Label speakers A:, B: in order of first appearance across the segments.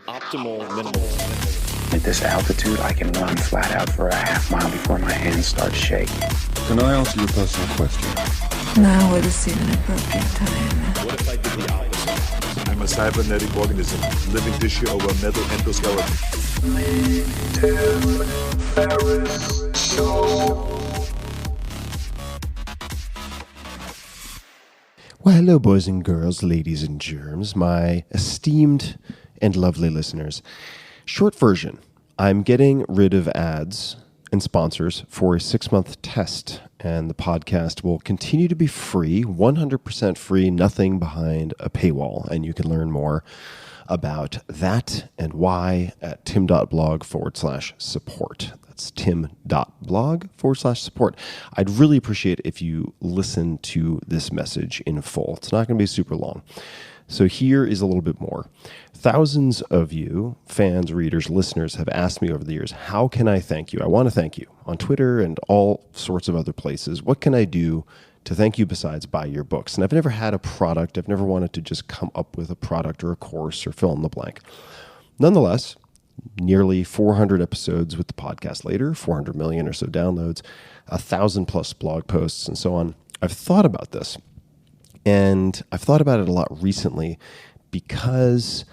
A: Optimal minimalism.
B: At this altitude, I can run flat out for a half mile before my hands start shaking.
C: Can I answer your personal question?
D: Now would seem an appropriate time.
A: What if I did the opposite?
E: I'm a cybernetic organism, living tissue over a metal endoskeleton.
B: Tim Ferriss Show.
F: Well, hello, boys and girls, ladies and germs, my esteemed and lovely listeners. Short version, I'm getting rid of ads and sponsors for a 6-month test, and the podcast will continue to be free, 100% free, nothing behind a paywall, and you can learn more about that and why at tim.blog/support. That's tim.blog/support. I'd really appreciate if you listen to this message in full. It's not going to be super long. So here is a little bit more. Thousands of you, fans, readers, listeners, have asked me over the years, how can I thank you? I want to thank you on Twitter and all sorts of other places. What can I do to thank you besides buy your books? And I've never had a product. I've never wanted to just come up with a product or a course or fill in the blank. Nonetheless, nearly 400 episodes with the podcast later, 400 million or so downloads, 1,000+ blog posts, and so on. I've thought about this, and I've thought about it a lot recently because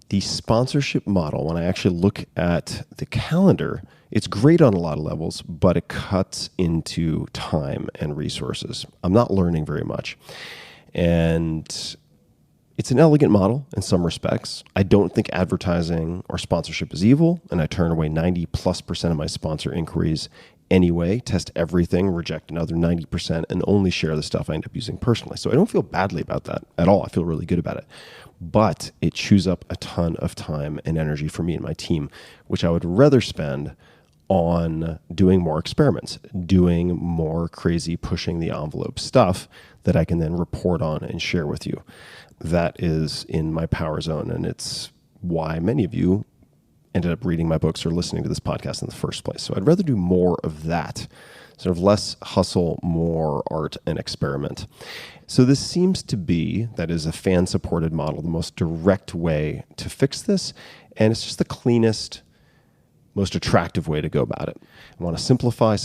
F: the sponsorship model, when I actually look at the calendar, it's great on a lot of levels, but it cuts into time and resources. I'm not learning very much. And it's an elegant model in some respects. I don't think advertising or sponsorship is evil, and I turn away 90+% of my sponsor inquiries anyway, test everything, reject another 90%, and only share the stuff I end up using personally. So I don't feel badly about that at all. I feel really good about it. But it chews up a ton of time and energy for me and my team, which I would rather spend on doing more experiments, doing more crazy pushing the envelope stuff that I can then report on and share with you. That is in my power zone, and it's why many of you ended up reading my books or listening to this podcast in the first place. So I'd rather do more of that, sort of less hustle, more art and experiment. So this seems to be, that is a fan-supported model, the most direct way to fix this, and it's just the cleanest, most attractive way to go about it. I want to simplify,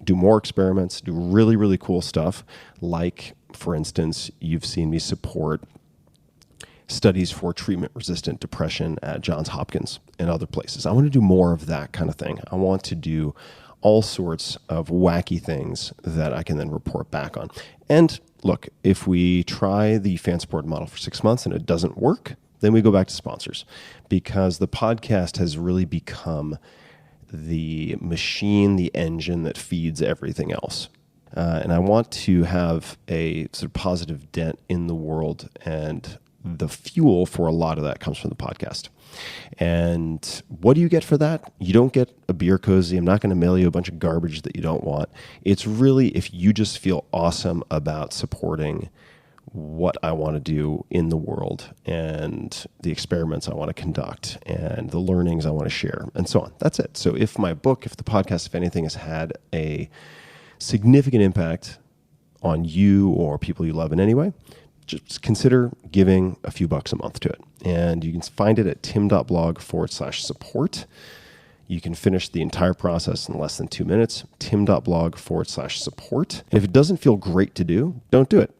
F: do more experiments, do really, really cool stuff, like, for instance, you've seen me support studies for treatment-resistant depression at Johns Hopkins and other places. I want to do more of that kind of thing. I want to do all sorts of wacky things that I can then report back on. And look, if we try the fan support model for 6 months and it doesn't work, then we go back to sponsors, because the podcast has really become the machine, the engine that feeds everything else. And I want to have a sort of positive dent in the world, and the fuel for a lot of that comes from the podcast. And what do you get for that? You don't get a beer cozy. I'm not going to mail you a bunch of garbage that you don't want. It's really if you just feel awesome about supporting what I want to do in the world and the experiments I want to conduct and the learnings I want to share and so on. That's it. So if my book, if the podcast, if anything, has had a significant impact on you or people you love in any way, just consider giving a few bucks a month to it. And you can find it at tim.blog/support. You can finish the entire process in less than 2 minutes, tim.blog/support. And if it doesn't feel great to do, don't do it.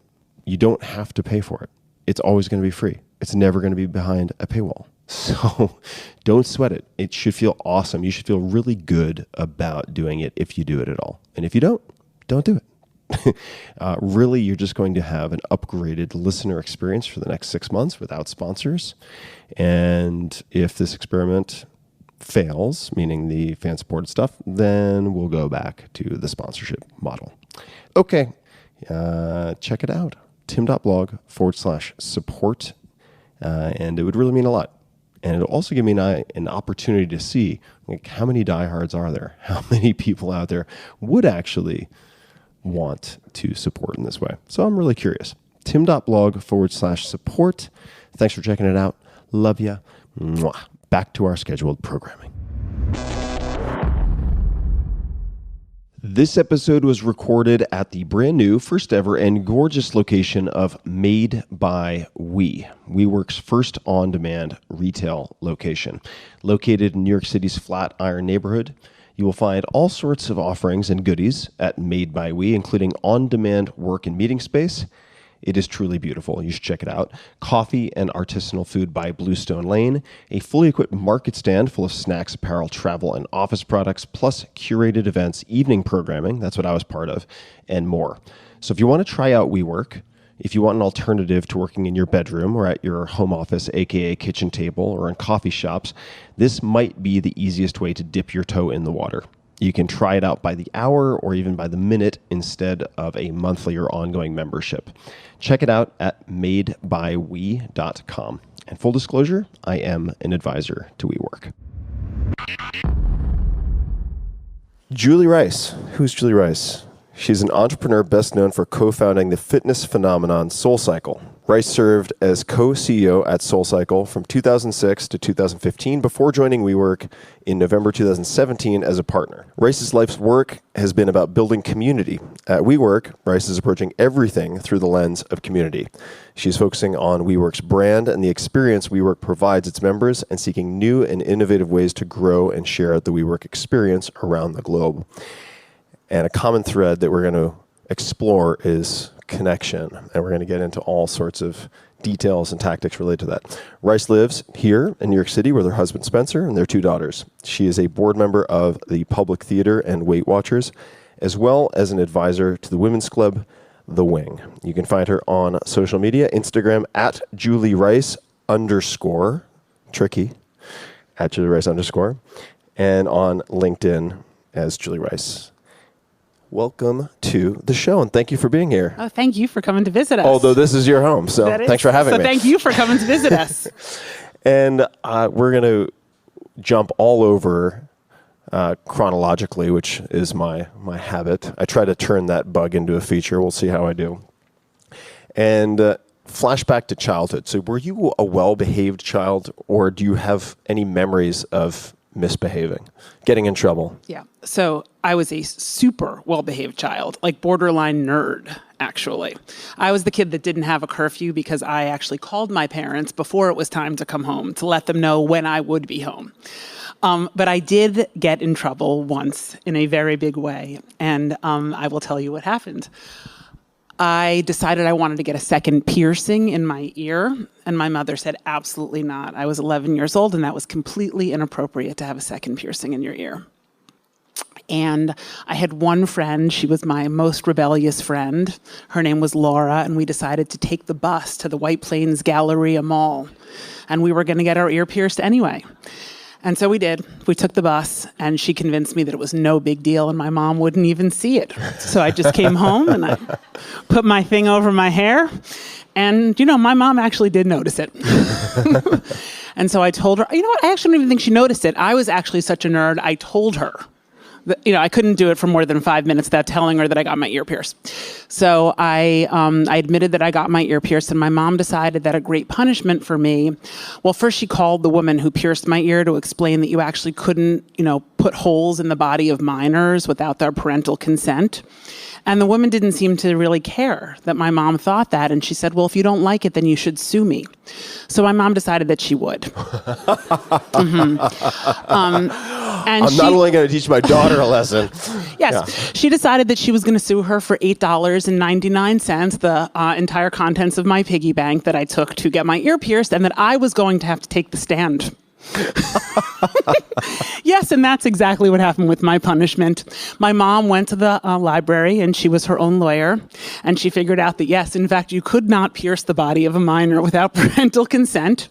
F: You don't have to pay for it. It's always going to be free. It's never going to be behind a paywall. So don't sweat it. It should feel awesome. You should feel really good about doing it if you do it at all. And if you don't do it. Really, you're just going to have an upgraded listener experience for the next 6 months without sponsors. And if this experiment fails, meaning the fan-supported stuff, then we'll go back to the sponsorship model. Okay, check it out. tim.blog/support. And it would really mean a lot. And it'll also give me an opportunity to see like how many diehards are there, how many people out there would actually want to support in this way. So I'm really curious. tim.blog/support. Thanks for checking it out. Love ya. Mwah. Back to our scheduled programming. This episode was recorded at the brand new, first ever, and gorgeous location of Made by WeWork's first on-demand retail location. Located in New York City's Flatiron neighborhood, you will find all sorts of offerings and goodies at Made by We, including on-demand work and meeting space. It is truly beautiful. You should check it out. Coffee and artisanal food by Bluestone Lane, a fully equipped market stand full of snacks, apparel, travel, and office products, plus curated events, evening programming, that's what I was part of, and more. So if you want to try out WeWork, if you want an alternative to working in your bedroom or at your home office, aka kitchen table, or in coffee shops, this might be the easiest way to dip your toe in the water. You can try it out by the hour or even by the minute instead of a monthly or ongoing membership. Check it out at madebywe.com. And full disclosure, I am an advisor to WeWork. Julie Rice. Who's Julie Rice? She's an entrepreneur best known for co-founding the fitness phenomenon SoulCycle. Rice served as co-CEO at SoulCycle from 2006 to 2015 before joining WeWork in November 2017 as a partner. Rice's life's work has been about building community. At WeWork, Rice is approaching everything through the lens of community. She's focusing on WeWork's brand and the experience WeWork provides its members and seeking new and innovative ways to grow and share the WeWork experience around the globe. And a common thread that we're going to explore is connection. And we're going to get into all sorts of details and tactics related to that. Rice lives here in New York City with her husband Spencer and their two daughters. She is a board member of the Public Theater and Weight Watchers, as well as an advisor to the women's club, The Wing. You can find her on social media, Instagram at Julie Rice _ tricky, at Julie Rice _, and on LinkedIn as Julie Rice. Welcome to the show, and thank you for being here.
G: Oh, thank you for coming to visit us.
F: Although this is your home, so thanks for having me.
G: So thank you for coming to visit us.
F: And we're going to jump all over chronologically, which is my habit. I try to turn that bug into a feature. We'll see how I do. And flashback to childhood. So were you a well-behaved child, or do you have any memories of misbehaving, getting in trouble?
G: Yeah. So I was a super well-behaved child, like borderline nerd, actually. I was the kid that didn't have a curfew because I actually called my parents before it was time to come home to let them know when I would be home. But I did get in trouble once in a very big way, and I will tell you what happened. I decided I wanted to get a second piercing in my ear, and my mother said, absolutely not. I was 11 years old, and that was completely inappropriate to have a second piercing in your ear. And I had one friend. She was my most rebellious friend. Her name was Laura, and we decided to take the bus to the White Plains Galleria Mall, and we were going to get our ear pierced anyway. And so we did. We took the bus, and she convinced me that it was no big deal, and my mom wouldn't even see it. So I just came home, and I put my thing over my hair, and, my mom actually did notice it. And so I told her, what? I actually don't even think she noticed it. I was actually such a nerd, I told her that, I couldn't do it for more than 5 minutes without telling her that I got my ear pierced. So I admitted that I got my ear pierced, and my mom decided that a great punishment for me, well, first she called the woman who pierced my ear to explain that you actually couldn't, put holes in the body of minors without their parental consent. And the woman didn't seem to really care that my mom thought that. And she said, well, if you don't like it, then you should sue me. So my mom decided that she would. Mm-hmm. And
F: I'm not only going to teach my daughter a lesson.
G: Yes.
F: Yeah.
G: She decided that she was going to sue her for $8.99, the entire contents of my piggy bank that I took to get my ear pierced, and that I was going to have to take the stand. Yes, and that's exactly what happened with my punishment. My mom went to the library, and she was her own lawyer, and she figured out that, yes, in fact, you could not pierce the body of a minor without parental consent.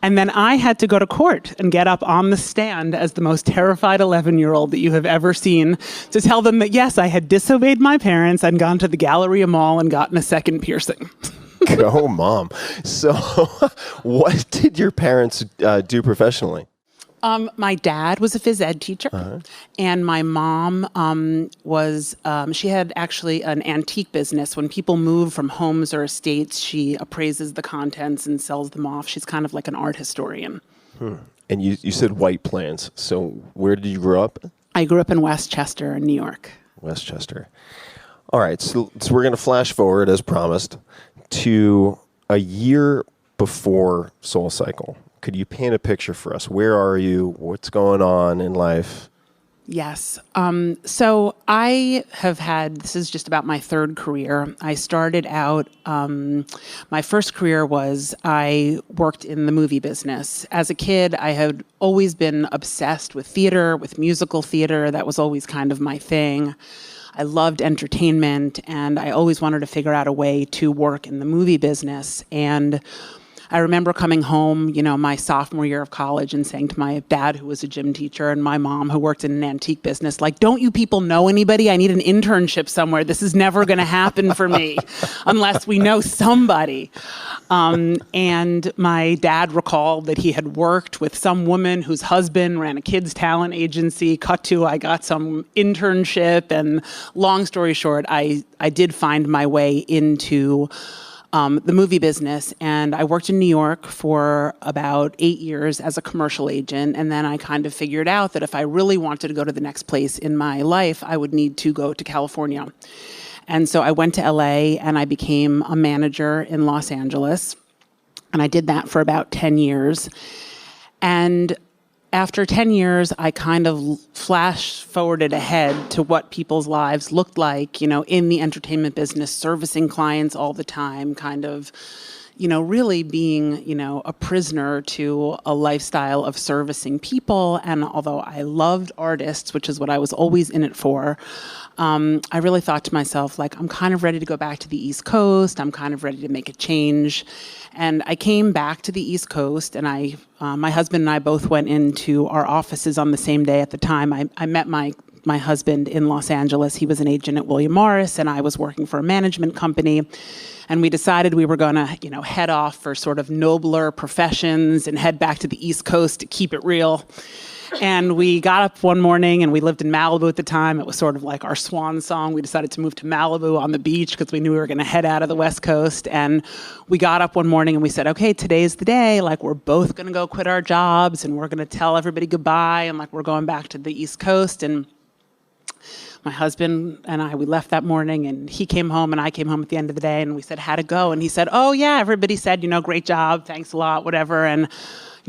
G: And then I had to go to court and get up on the stand as the most terrified 11-year-old that you have ever seen to tell them that, yes, I had disobeyed my parents and gone to the Galleria Mall and gotten a second piercing.
F: Go, Mom. So what did your parents do professionally?
G: My dad was a phys ed teacher, and my mom she had actually an antique business. When people move from homes or estates, she appraises the contents and sells them off. She's kind of like an art historian.
F: And you said White Plains. So where did you grow up?
G: I grew up in Westchester, New York.
F: Westchester. All right, so we're going to flash forward, as promised, to a year before SoulCycle. Could you paint a picture for us? Where are you? What's going on in life?
G: Yes. So I have had, this is just about my third career. I started out, my first career was I worked in the movie business. As a kid, I had always been obsessed with theater, with musical theater. That was always kind of my thing. I loved entertainment, and I always wanted to figure out a way to work in the movie business. And I remember coming home, my sophomore year of college and saying to my dad, who was a gym teacher, and my mom, who worked in an antique business, like, don't you people know anybody? I need an internship somewhere. This is never going to happen for me unless we know somebody. And my dad recalled that he had worked with some woman whose husband ran a kids' talent agency. Cut to, I got some internship. And long story short, I did find my way into the movie business, and I worked in New York for about 8 years as a commercial agent, and then I kind of figured out that if I really wanted to go to the next place in my life, I would need to go to California. And so I went to LA, and I became a manager in Los Angeles, and I did that for about 10 years. And after 10 years, I kind of flash forwarded ahead to what people's lives looked like, in the entertainment business, servicing clients all the time, kind of, really being, a prisoner to a lifestyle of servicing people. And although I loved artists, which is what I was always in it for, I really thought to myself, like, I'm kind of ready to go back to the East Coast. I'm kind of ready to make a change. And I came back to the East Coast, and my husband and I both went into our offices on the same day. At the time, I met my husband in Los Angeles. He was an agent at William Morris, and I was working for a management company. And we decided we were going to, head off for sort of nobler professions and head back to the East Coast to keep it real. And we got up one morning, and we lived in Malibu at the time. It was sort of like our swan song. We decided to move to Malibu on the beach because we knew we were going to head out of the West Coast. And we got up one morning and we said, okay, today's the day. Like, we're both going to go quit our jobs, and we're going to tell everybody goodbye. And like, we're going back to the East Coast. And my husband and I, we left that morning, and he came home and I came home at the end of the day, and we said, how'd it go? And he said, oh yeah, everybody said, great job. Thanks a lot, whatever. And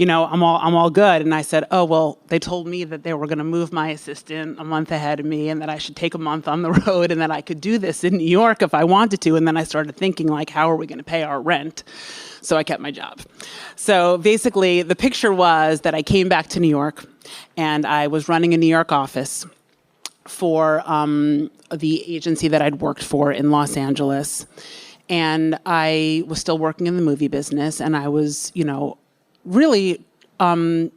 G: I'm all good. And I said, oh, well, they told me that they were going to move my assistant a month ahead of me, and that I should take a month on the road, and that I could do this in New York if I wanted to. And then I started thinking, like, how are we going to pay our rent? So I kept my job. So basically, the picture was that I came back to New York, and I was running a New York office for the agency that I'd worked for in Los Angeles. And I was still working in the movie business, and I was, really, having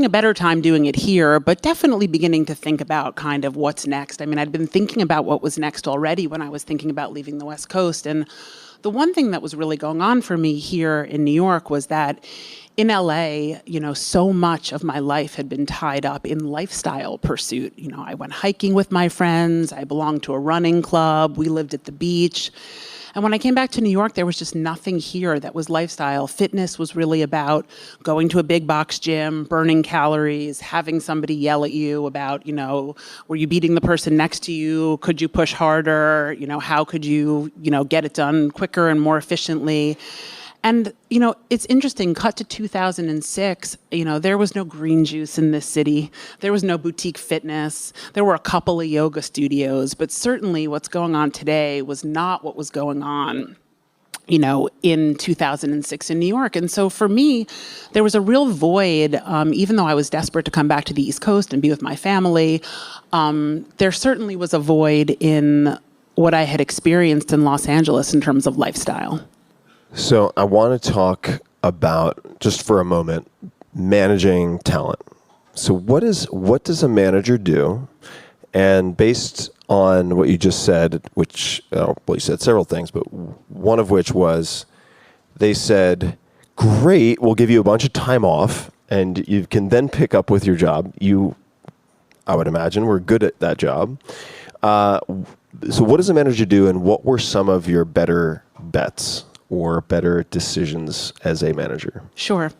G: a better time doing it here, but definitely beginning to think about kind of what's next. I mean, I'd been thinking about what was next already when I was thinking about leaving the West Coast. And the one thing that was really going on for me here in New York was that in LA, so much of my life had been tied up in lifestyle pursuit. I went hiking with my friends. I belonged to a running club. We lived at the beach. And when I came back to New York, there was just nothing here that was lifestyle. Fitness was really about going to a big box gym, burning calories, having somebody yell at you about, were you beating the person next to you? Could you push harder? How could you, get it done quicker and more efficiently? And, it's interesting, cut to 2006, there was no green juice in this city. There was no boutique fitness. There were a couple of yoga studios, but certainly what's going on today was not what was going on, in 2006 in New York. And so for me, there was a real void, even though I was desperate to come back to the East Coast and be with my family, there certainly was a void in what I had experienced in Los Angeles in terms of lifestyle.
F: So I want to talk about, just for a moment, managing talent. So what does a manager do? And based on what you just said, which, you said several things, but one of which was they said, great, we'll give you a bunch of time off, and you can then pick up with your job. You, I would imagine, were good at that job. So what does a manager do, and what were some of your better bets or better decisions as a manager?
G: Sure.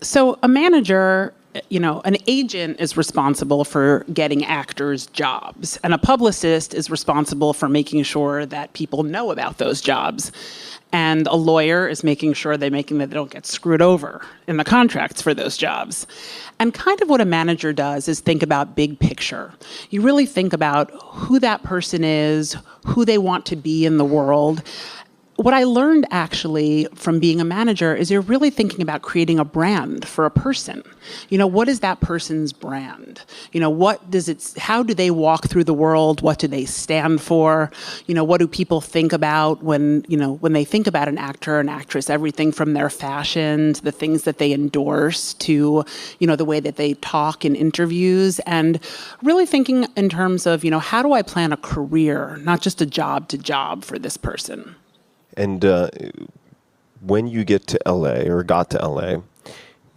G: So a manager an agent is responsible for getting actors jobs, and a publicist is responsible for making sure that people know about those jobs. And a lawyer is making sure that they don't get screwed over in the contracts for those jobs. And kind of what a manager does is think about big picture. You really think about who that person is, who they want to be in the world. What I learned actually from being a manager is you're really thinking about creating a brand for a person. What is that person's brand? How do they walk through the world? What do they stand for? What do people think about when they think about an actor, an actress, everything from their fashion to the things that they endorse to, the way that they talk in interviews, and really thinking in terms of, how do I plan a career, not just a job to job for this person?
F: And when you get to LA or got to LA,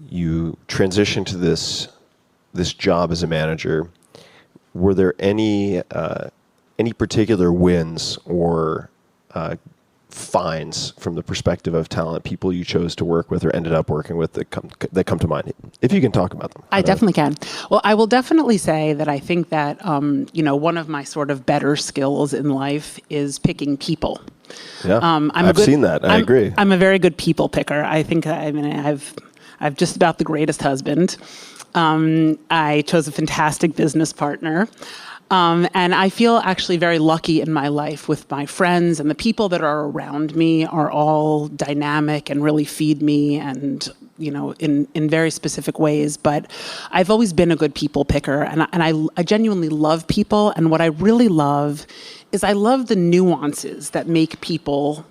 F: you transitioned to this job as a manager. Were there any particular wins or finds from the perspective of talent, people you chose to work with or ended up working with that come to mind? If you can talk about them.
G: I definitely can. Well, I will definitely say that I think that one of my sort of better skills in life is picking people.
F: Yeah, I've seen that. I agree.
G: I'm a very good people picker. I think I've just about the greatest husband. I chose a fantastic business partner. And I feel actually very lucky in my life with my friends, and the people that are around me are all dynamic and really feed me and, in very specific ways. But I've always been a good people picker, and I genuinely love people. And what I really love is I love the nuances that make people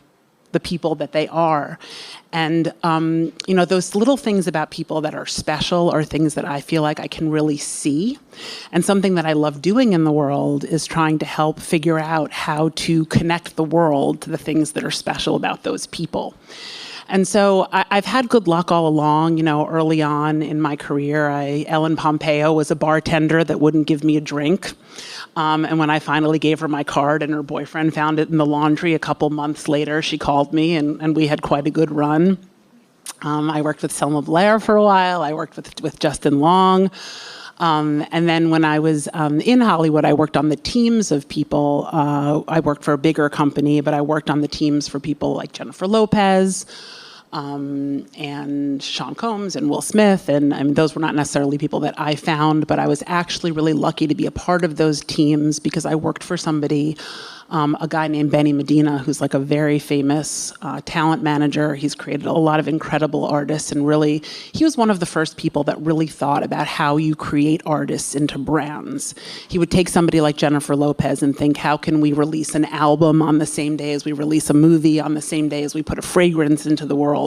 G: the people that they are. And, those little things about people that are special are things that I feel like I can really see. And something that I love doing in the world is trying to help figure out how to connect the world to the things that are special about those people. And so I've had good luck all along. Early on in my career, Ellen Pompeo was a bartender that wouldn't give me a drink. And when I finally gave her my card and her boyfriend found it in the laundry a couple months later, she called me and we had quite a good run. I worked with Selma Blair for a while. I worked with Justin Long. And then when I was in Hollywood, I worked on the teams of people. I worked for a bigger company, but I worked on the teams for people like Jennifer Lopez, and Sean Combs and Will Smith. And those were not necessarily people that I found, but I was actually really lucky to be a part of those teams because I worked for somebody, a guy named Benny Medina, who's like a very famous talent manager. He's created a lot of incredible artists, and really, he was one of the first people that really thought about how you create artists into brands. He would take somebody like Jennifer Lopez and think, how can we release an album on the same day as we release a movie, on the same day as we put a fragrance into the world?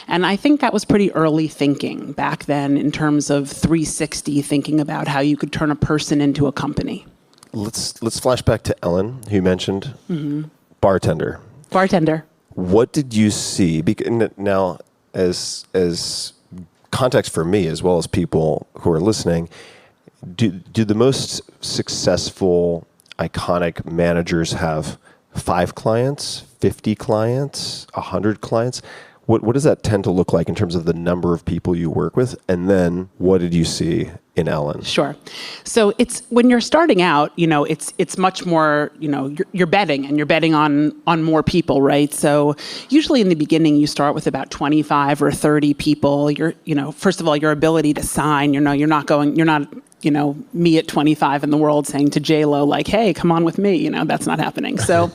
G: And I think that was pretty early thinking back then in terms of 360, thinking about how you could turn a person into a company.
F: Let's flash back to Ellen, who you mentioned. Mm-hmm. Bartender. What did you see? Now, as context for me, as well as people who are listening, do the most successful, iconic managers have 5 clients, 50 clients, 100 clients? What does that tend to look like in terms of the number of people you work with? And then what did you see in Ellen?
G: Sure. So it's when you're starting out, it's much more, you're betting, and you're betting on more people, right? So usually in the beginning, you start with about 25 or 30 people. First of all, your ability to sign, you're not me at 25 in the world saying to J-Lo, like, hey, come on with me. That's not happening. So,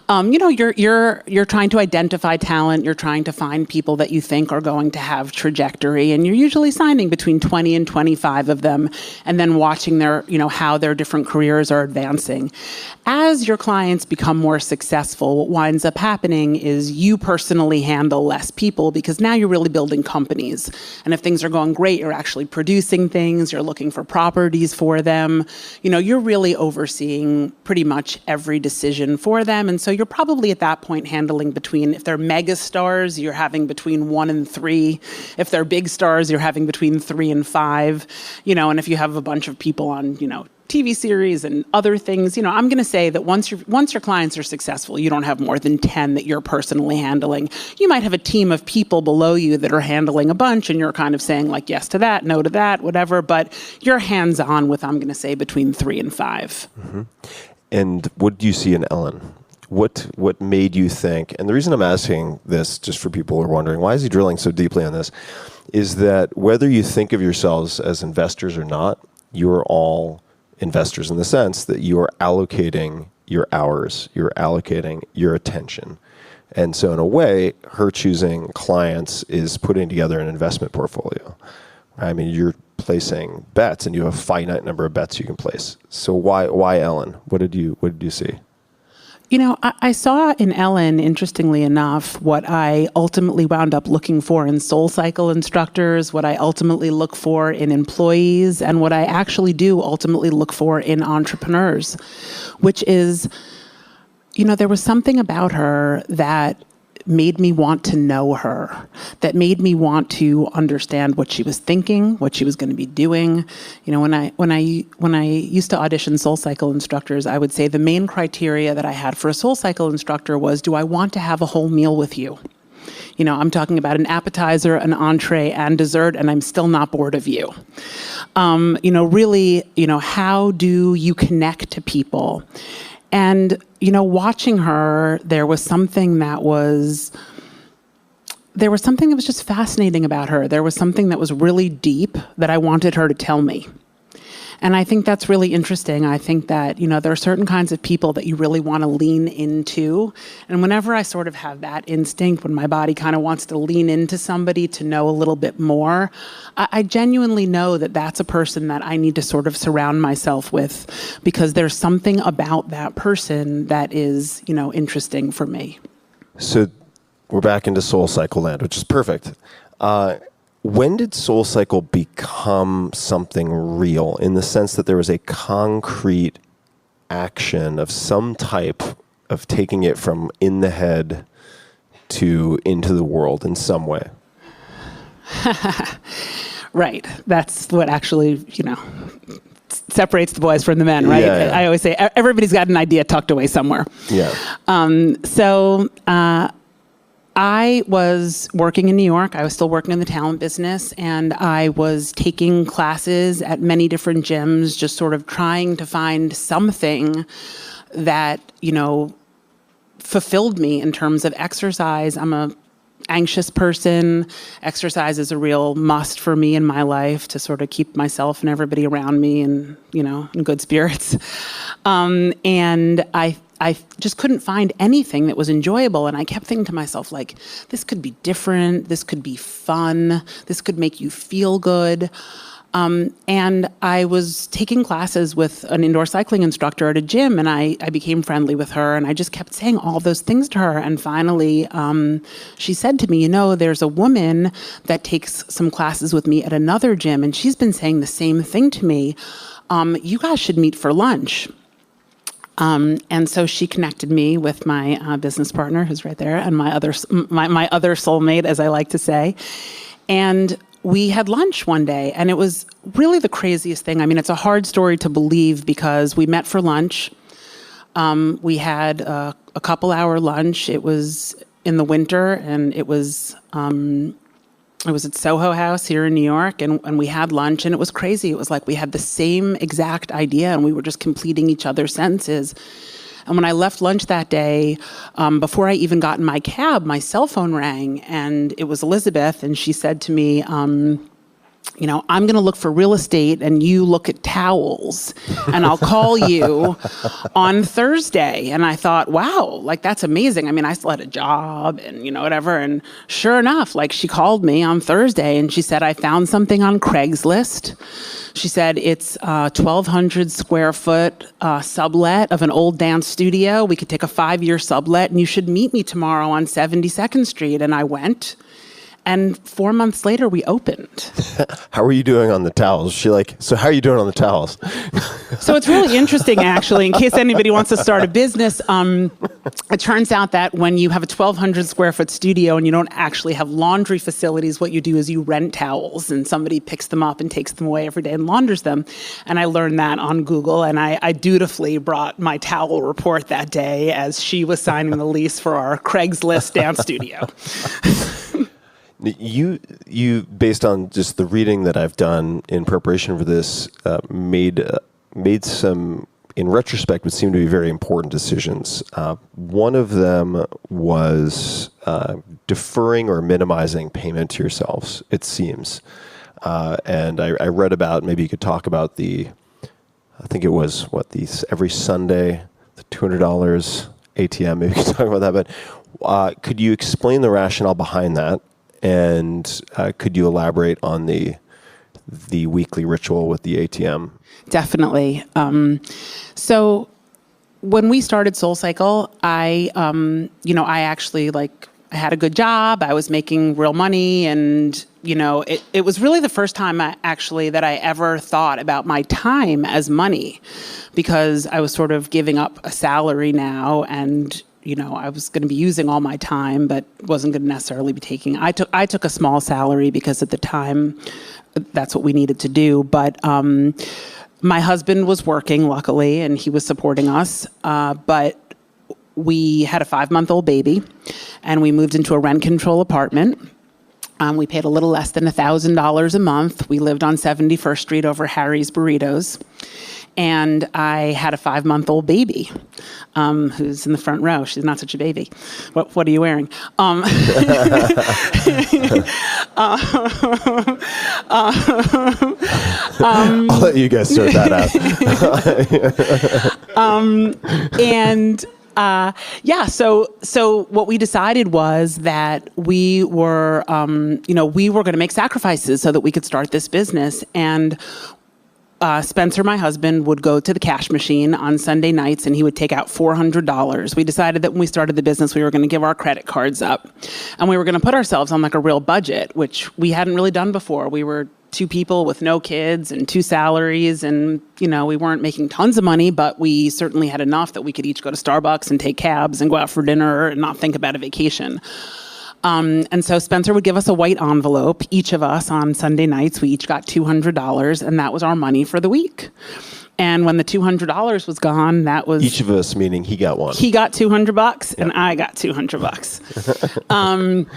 G: you're trying to identify talent. You're trying to find people that you think are going to have trajectory. And you're usually signing between 20 and 25 of them and then watching how their different careers are advancing. As your clients become more successful, what winds up happening is you personally handle less people because now you're really building companies. And if things are going great, you're actually producing things. You're looking for properties for them. You're really overseeing pretty much every decision for them. And so you're probably at that point handling between, if they're mega stars, you're having between 1 and 3. If they're big stars, you're having between 3 and 5. And if you have a bunch of people on, TV series and other things. I'm going to say that once your clients are successful, you don't have more than 10 that you're personally handling. You might have a team of people below you that are handling a bunch, and you're kind of saying like yes to that, no to that, whatever. But you're hands-on with, I'm going to say, between 3 and 5.
F: Mm-hmm. And what do you see in Ellen? What made you think? And the reason I'm asking this, just for people who are wondering, why is he drilling so deeply on this, is that whether you think of yourselves as investors or not, you're all investors in the sense that you are allocating your hours, you're allocating your attention. And so in a way, her choosing clients is putting together an investment portfolio. I mean, you're placing bets and you have a finite number of bets you can place. So why Ellen? What did you see?
G: I saw in Ellen, interestingly enough, what I ultimately wound up looking for in SoulCycle instructors, what I ultimately look for in employees, and what I actually do ultimately look for in entrepreneurs, which is, there was something about her that made me want to know her, that made me want to understand what she was thinking, what she was going to be doing. When I used to audition SoulCycle instructors, I would say the main criteria that I had for a SoulCycle instructor was, do I want to have a whole meal with you? I'm talking about an appetizer, an entree, and dessert, and I'm still not bored of you. Really, how do you connect to people? And, watching her, there was something that was just fascinating about her. There was something that was really deep that I wanted her to tell me. And I think that's really interesting. I think that, there are certain kinds of people that you really want to lean into. And whenever I sort of have that instinct, when my body kind of wants to lean into somebody to know a little bit more, I genuinely know that that's a person that I need to sort of surround myself with, because there's something about that person that is, interesting for me.
F: So we're back into SoulCycle land, which is perfect. When did SoulCycle become something real, in the sense that there was a concrete action of some type of taking it from in the head to into the world in some way?
G: Right. That's what actually, separates the boys from the men, right?
F: Yeah.
G: I always say everybody's got an idea tucked away somewhere.
F: Yeah.
G: I was working in New York. I was still working in the talent business, and I was taking classes at many different gyms, just sort of trying to find something that, fulfilled me in terms of exercise. I'm a anxious person. Exercise is a real must for me in my life to sort of keep myself and everybody around me in good spirits. And I just couldn't find anything that was enjoyable. And I kept thinking to myself, like, this could be different. This could be fun. This could make you feel good. And I was taking classes with an indoor cycling instructor at a gym, and I became friendly with her, and I just kept saying all those things to her. And finally, she said to me, there's a woman that takes some classes with me at another gym, and she's been saying the same thing to me. You guys should meet for lunch. And so she connected me with my business partner, who's right there, and my other soulmate, as I like to say. And we had lunch one day, and it was really the craziest thing. I mean, it's a hard story to believe, because we met for lunch. We had a couple-hour lunch. It was in the winter, and it was at Soho House here in New York, and we had lunch, and it was crazy. It was like we had the same exact idea, and we were just completing each other's sentences. And when I left lunch that day, before I even got in my cab, my cell phone rang, and it was Elizabeth, and she said to me, I'm going to look for real estate, and you look at towels, and I'll call you on Thursday. And I thought, wow, like, that's amazing. I mean, I still had a job and, whatever. And sure enough, like, she called me on Thursday, and she said, I found something on Craigslist. She said, it's a 1,200 square foot sublet of an old dance studio. We could take a 5-year sublet, and you should meet me tomorrow on 72nd Street. And I went. And 4 months later, we opened.
F: How are you doing on the towels? She like, so how are you doing on the towels?
G: So it's really interesting, actually, in case anybody wants to start a business. It turns out that when you have a 1,200 square foot studio and you don't actually have laundry facilities, what you do is you rent towels and somebody picks them up and takes them away every day and launders them. And I learned that on Google, and I dutifully brought my towel report that day as she was signing the lease for our Craigslist dance studio.
F: You, based on just the reading that I've done in preparation for this, made some, in retrospect, would seem to be very important decisions. One of them was deferring or minimizing payment to yourselves, it seems. And I read about, maybe you could talk about I think it was, every Sunday, the $200 ATM, maybe you could talk about that. But could you explain the rationale behind that? And could you elaborate on the weekly ritual with the ATM?
G: Definitely. So when we started SoulCycle, I actually I had a good job. I was making real money, and it was really the first time that I ever thought about my time as money, because I was sort of giving up a salary now, and I was going to be using all my time, but wasn't going to necessarily be taking. I took a small salary because at the time, that's what we needed to do. But my husband was working, luckily, and he was supporting us. But we had a 5-month-old baby, and we moved into a rent control apartment. We paid a little less than $1,000 a month. We lived on 71st Street over Harry's Burritos. And I had a 5-month-old baby who's in the front row. She's not such a baby. What are you wearing?
F: I'll let you guys sort that
G: out. So what we decided was that we were going to make sacrifices so that we could start this business. And Spencer, my husband, would go to the cash machine on Sunday nights and he would take out $400. We decided that when we started the business, we were going to give our credit cards up and we were going to put ourselves on a real budget, which we hadn't really done before. We were 2 people with no kids and 2 salaries, and we weren't making tons of money, but we certainly had enough that we could each go to Starbucks and take cabs and go out for dinner and not think about a vacation. And so Spencer would give us a white envelope, each of us on Sunday nights. We each got $200, and that was our money for the week. And when the $200 was gone, that was...
F: Each of us, meaning he got one.
G: He got $200, and I got $200.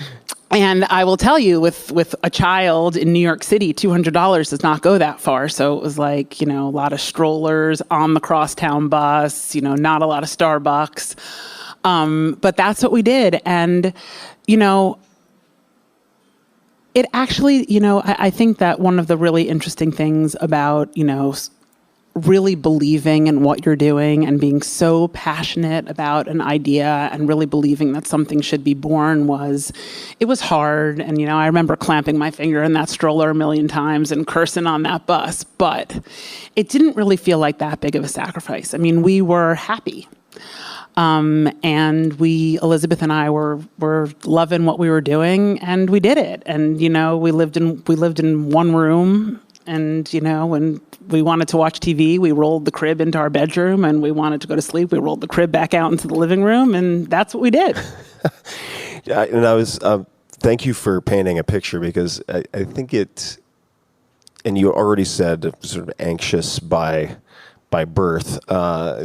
G: And I will tell you, with a child in New York City, $200 does not go that far. So it was a lot of strollers on the crosstown bus, not a lot of Starbucks. But that's what we did. And, it actually, I think that one of the really interesting things about, really believing in what you're doing and being so passionate about an idea and really believing that something should be born it was hard. And, I remember clamping my finger in that stroller a million times and cursing on that bus, but it didn't really feel like that big of a sacrifice. I mean, we were happy. And Elizabeth and I were loving what we were doing, and we did it. And, we lived in one room, and, when we wanted to watch TV, we rolled the crib into our bedroom, and we wanted to go to sleep, we rolled the crib back out into the living room, and that's what we did.
F: Yeah, and I was, thank you for painting a picture, because I think and you already said sort of anxious by birth.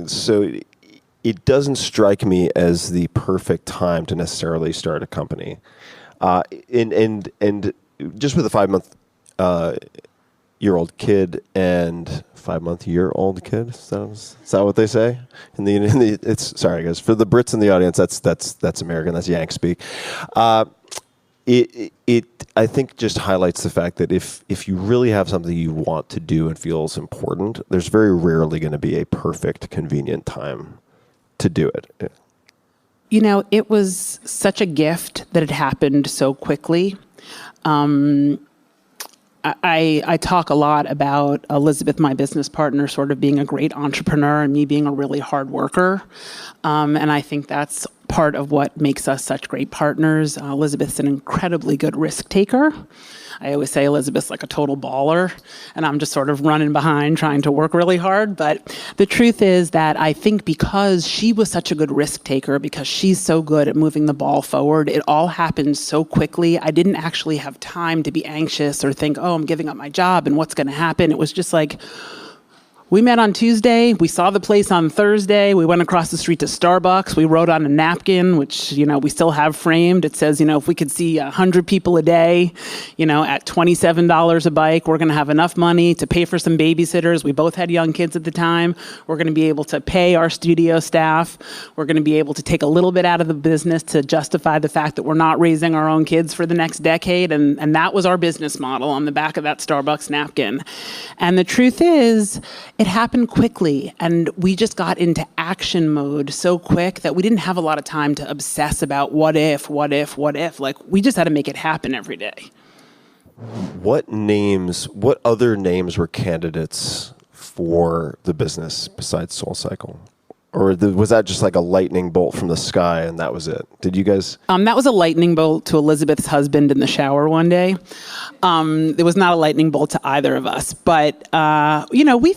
F: So it doesn't strike me as the perfect time to necessarily start a company. And just with a 5-month-year-old kid and 5-month-year-old kid, is that what they say? Sorry guys, for the Brits in the audience, that's American, that's Yank speak. It I think just highlights the fact that if you really have something you want to do and feels important, there's very rarely going to be a perfect, convenient time to do it.
G: It was such a gift that it happened so quickly. I talk a lot about Elizabeth, my business partner, sort of being a great entrepreneur and me being a really hard worker. And I think that's part of what makes us such great partners. Elizabeth's an incredibly good risk taker. I always say Elizabeth's like a total baller, and I'm just sort of running behind trying to work really hard. But the truth is that I think because she was such a good risk taker, because she's so good at moving the ball forward, it all happened so quickly. I didn't actually have time to be anxious or think, oh, I'm giving up my job and what's going to happen. It was just like, we met on Tuesday. We saw the place on Thursday. We went across the street to Starbucks. We wrote on a napkin, which, we still have framed. It says, if we could see 100 people a day, at $27 a bike, we're going to have enough money to pay for some babysitters. We both had young kids at the time. We're going to be able to pay our studio staff. We're going to be able to take a little bit out of the business to justify the fact that we're not raising our own kids for the next decade. And that was our business model on the back of that Starbucks napkin. And the truth is, it happened quickly, and we just got into action mode so quick that we didn't have a lot of time to obsess about what if. Like, we just had to make it happen every day.
F: What other names were candidates for the business besides SoulCycle? Or was that just like a lightning bolt from the sky and that was it? Did you guys? That was a lightning bolt to Elizabeth's husband in the shower one day. It was not a lightning bolt to either of us. But, we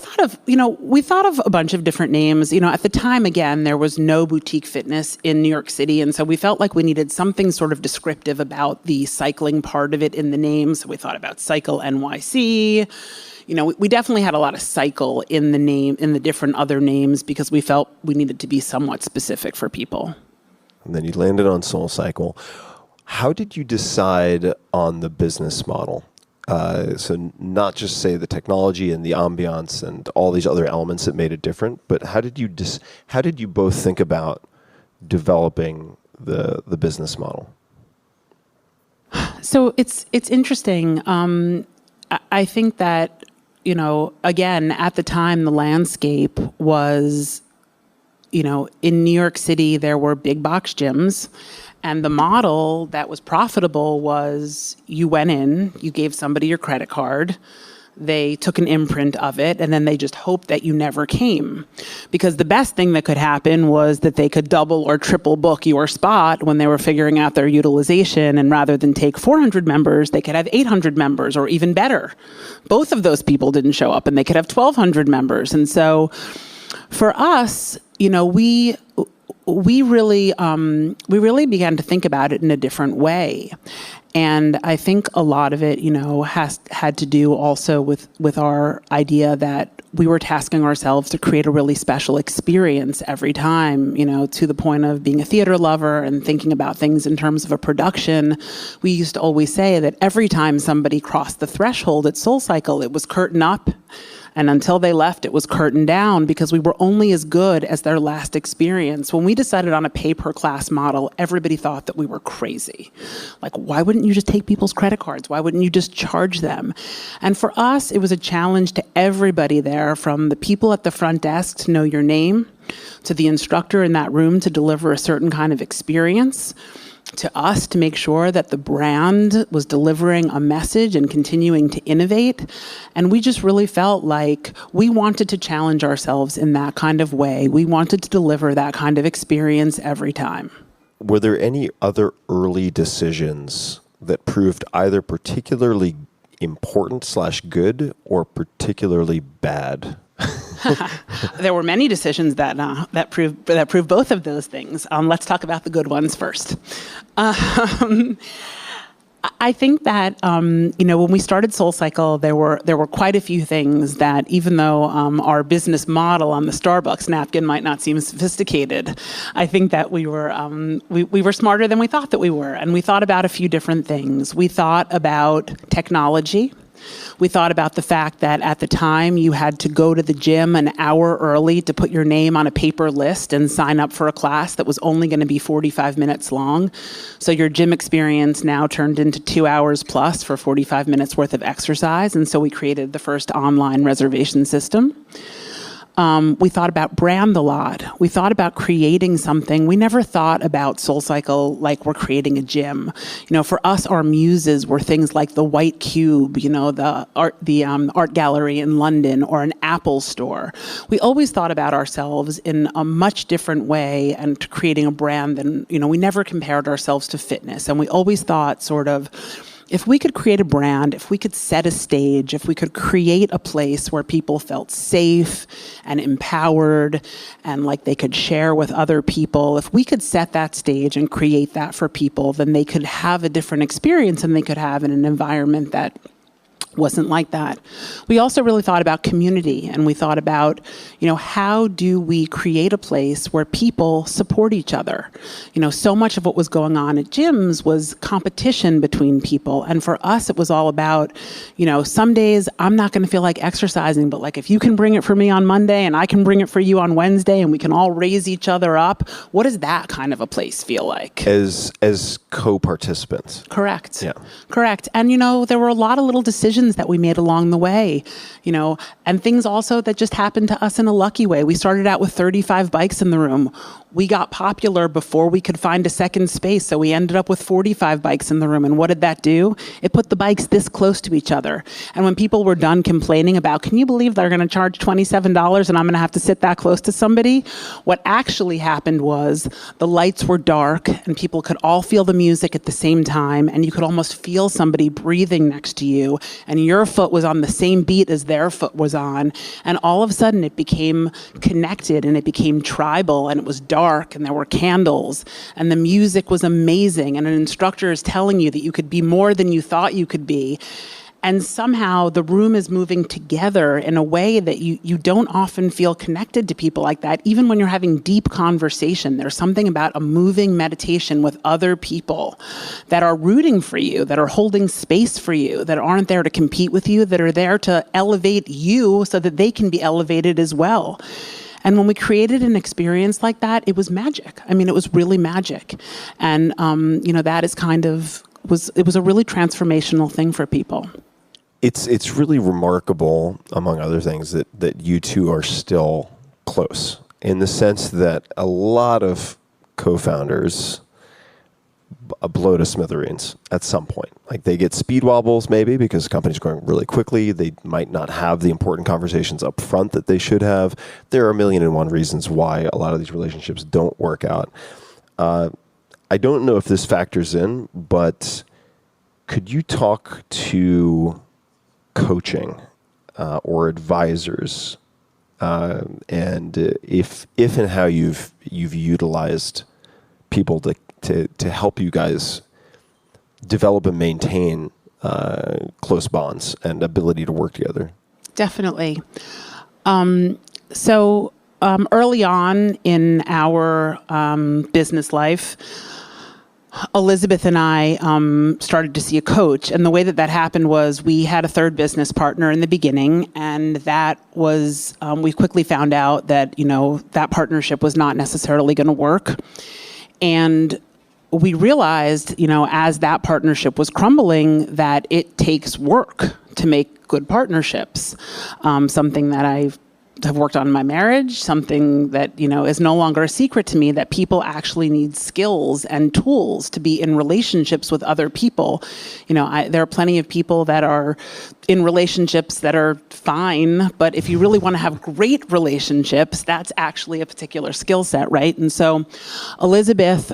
F: thought of a bunch of different names. At the time, again, there was no boutique fitness in New York City. And so we felt like we needed something sort of descriptive about the cycling part of it in the name. So we thought about Cycle NYC. We definitely had a lot of cycle in the name, in the different other names, because we felt we needed to be somewhat specific for people. And then you landed on SoulCycle. How did you decide on the business model? So not just say the technology and the ambiance and all these other elements that made it different, but how did you both think about developing the business model? So it's interesting. I think that, again, at the time, the landscape was, in New York City, there were big box gyms. And the model that was profitable was you went in, you gave somebody your credit card, they took an imprint of it, and then they just hoped that you never came. Because the best thing that could happen was that they could double or triple book your spot when they were figuring out their utilization, and rather than take 400 members, they could have 800 members, or even better. Both of those people didn't show up, and they could have 1,200 members. And so for us, we really began to think about it in a different way. And I think a lot of it, had to do also with our idea that we were tasking ourselves to create a really special experience every time, to the point of being a theater lover and thinking about things in terms of a production. We used to always say that every time somebody crossed the threshold at SoulCycle, it was curtain up. And until they left, it was curtain down, because we were only as good as their last experience. When we decided on a pay-per-class model, everybody thought that we were crazy. Like, why wouldn't you just take people's credit cards? Why wouldn't you just charge them? And for us, it was a challenge to everybody there, from the people at the front desk to know your name, to the instructor in that room to deliver a certain kind of experience, to us to make sure that the brand was delivering a message and continuing to innovate. And we just really felt like we wanted to challenge ourselves in that kind of way. We wanted to deliver that kind of experience every time. Were there any other early decisions that proved either particularly important / good or particularly bad? There were many decisions that proved both of those things. Let's talk about the good ones first. I think that when we started SoulCycle, there were quite a few things that, even though our business model on the Starbucks napkin might not seem sophisticated, I think that we were smarter than we thought that we were, and we thought about a few different things. We thought about technology. We thought about the fact that at the time you had to go to the gym an hour early to put your name on a paper list and sign up for a class that was only going to be 45 minutes long. So your gym experience now turned into 2 hours plus for 45 minutes worth of exercise. And so we created the first online reservation system.
G: We thought about brand a lot. We thought about creating something. We never thought about SoulCycle like we're creating a gym. For us, our muses were things like the White Cube, the art gallery in London, or an Apple store. We always thought about ourselves in a much different way and creating a brand than, we never compared ourselves to fitness. And we always thought sort of, if we could create a brand, if we could set a stage, if we could create a place where people felt safe and empowered and like they could share with other people, if we could set that stage and create that for people, then they could have a different experience than they could have in an environment that wasn't like that. We also really thought about community, and we thought about, how do we create a place where people support each other? So much of what was going on at gyms was competition between people. And for us, it was all about, some days I'm not going to feel like exercising, but like if you can bring it for me on Monday and I can bring it for you on Wednesday and we can all raise each other up, what does that kind of a place feel like?
F: As co-participants.
G: Correct.
F: Yeah.
G: Correct. And, there were a lot of little decisions that we made along the way, and things also that just happened to us in a lucky way. We started out with 35 bikes in the room. We got popular before we could find a second space, so we ended up with 45 bikes in the room. And what did that do? It put the bikes this close to each other. And when people were done complaining about, can you believe they're going to charge $27 and I'm going to have to sit that close to somebody? What actually happened was the lights were dark and people could all feel the music at the same time, and you could almost feel somebody breathing next to you, and your foot was on the same beat as their foot was on. And all of a sudden it became connected and it became tribal, and it was dark and there were candles and the music was amazing, and an instructor is telling you that you could be more than you thought you could be. And somehow the room is moving together in a way that you don't often feel connected to people like that. Even when you're having deep conversation, there's something about a moving meditation with other people that are rooting for you, that are holding space for you, that aren't there to compete with you, that are there to elevate you so that they can be elevated as well. And when we created an experience like that, it was magic. I mean, it was really magic. And, that is it was a really transformational thing for people.
F: It's really remarkable, among other things, that you two are still close, in the sense that a lot of co-founders blow to smithereens at some point. Like, they get speed wobbles maybe because the company's growing really quickly. They might not have the important conversations up front that they should have. There are 1,000,001 reasons why a lot of these relationships don't work out. I don't know if this factors in, but could you talk to coaching or advisors, and if and how you've utilized people to help you guys develop and maintain close bonds and ability to work together?
G: Definitely. So early on in our business life, Elizabeth and I started to see a coach. And the way that happened was we had a third business partner in the beginning, and that was, we quickly found out that, that partnership was not necessarily going to work. And we realized, as that partnership was crumbling, that it takes work to make good partnerships. Something that I've worked on in my marriage, something that, is no longer a secret to me, that people actually need skills and tools to be in relationships with other people. There are plenty of people that are in relationships that are fine, but if you really want to have great relationships, that's actually a particular skill set, right? And so Elizabeth,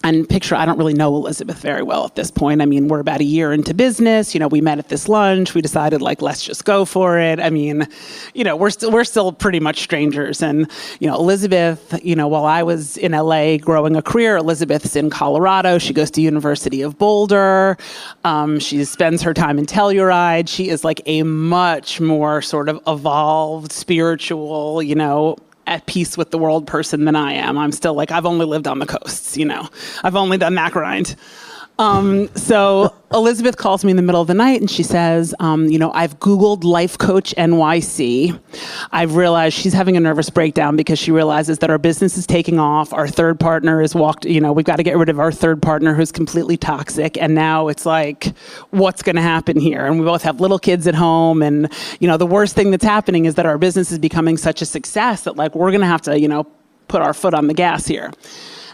G: and picture, I don't really know Elizabeth very well at this point. I mean, we're about a year into business. We met at this lunch. We decided, let's just go for it. I mean, we're still pretty much strangers. And, Elizabeth, while I was in LA growing a career, Elizabeth's in Colorado. She goes to University of Boulder. She spends her time in Telluride. She is like a much more sort of evolved, spiritual, at peace with the world person than I am. I'm still I've only lived on the coasts, I've only done that grind. So Elizabeth calls me in the middle of the night and she says, I've Googled Life Coach NYC. I've realized she's having a nervous breakdown because she realizes that our business is taking off. Our third partner is we've got to get rid of our third partner who's completely toxic. And now it's like, what's going to happen here? And we both have little kids at home. And, the worst thing that's happening is that our business is becoming such a success that we're going to have to, put our foot on the gas here.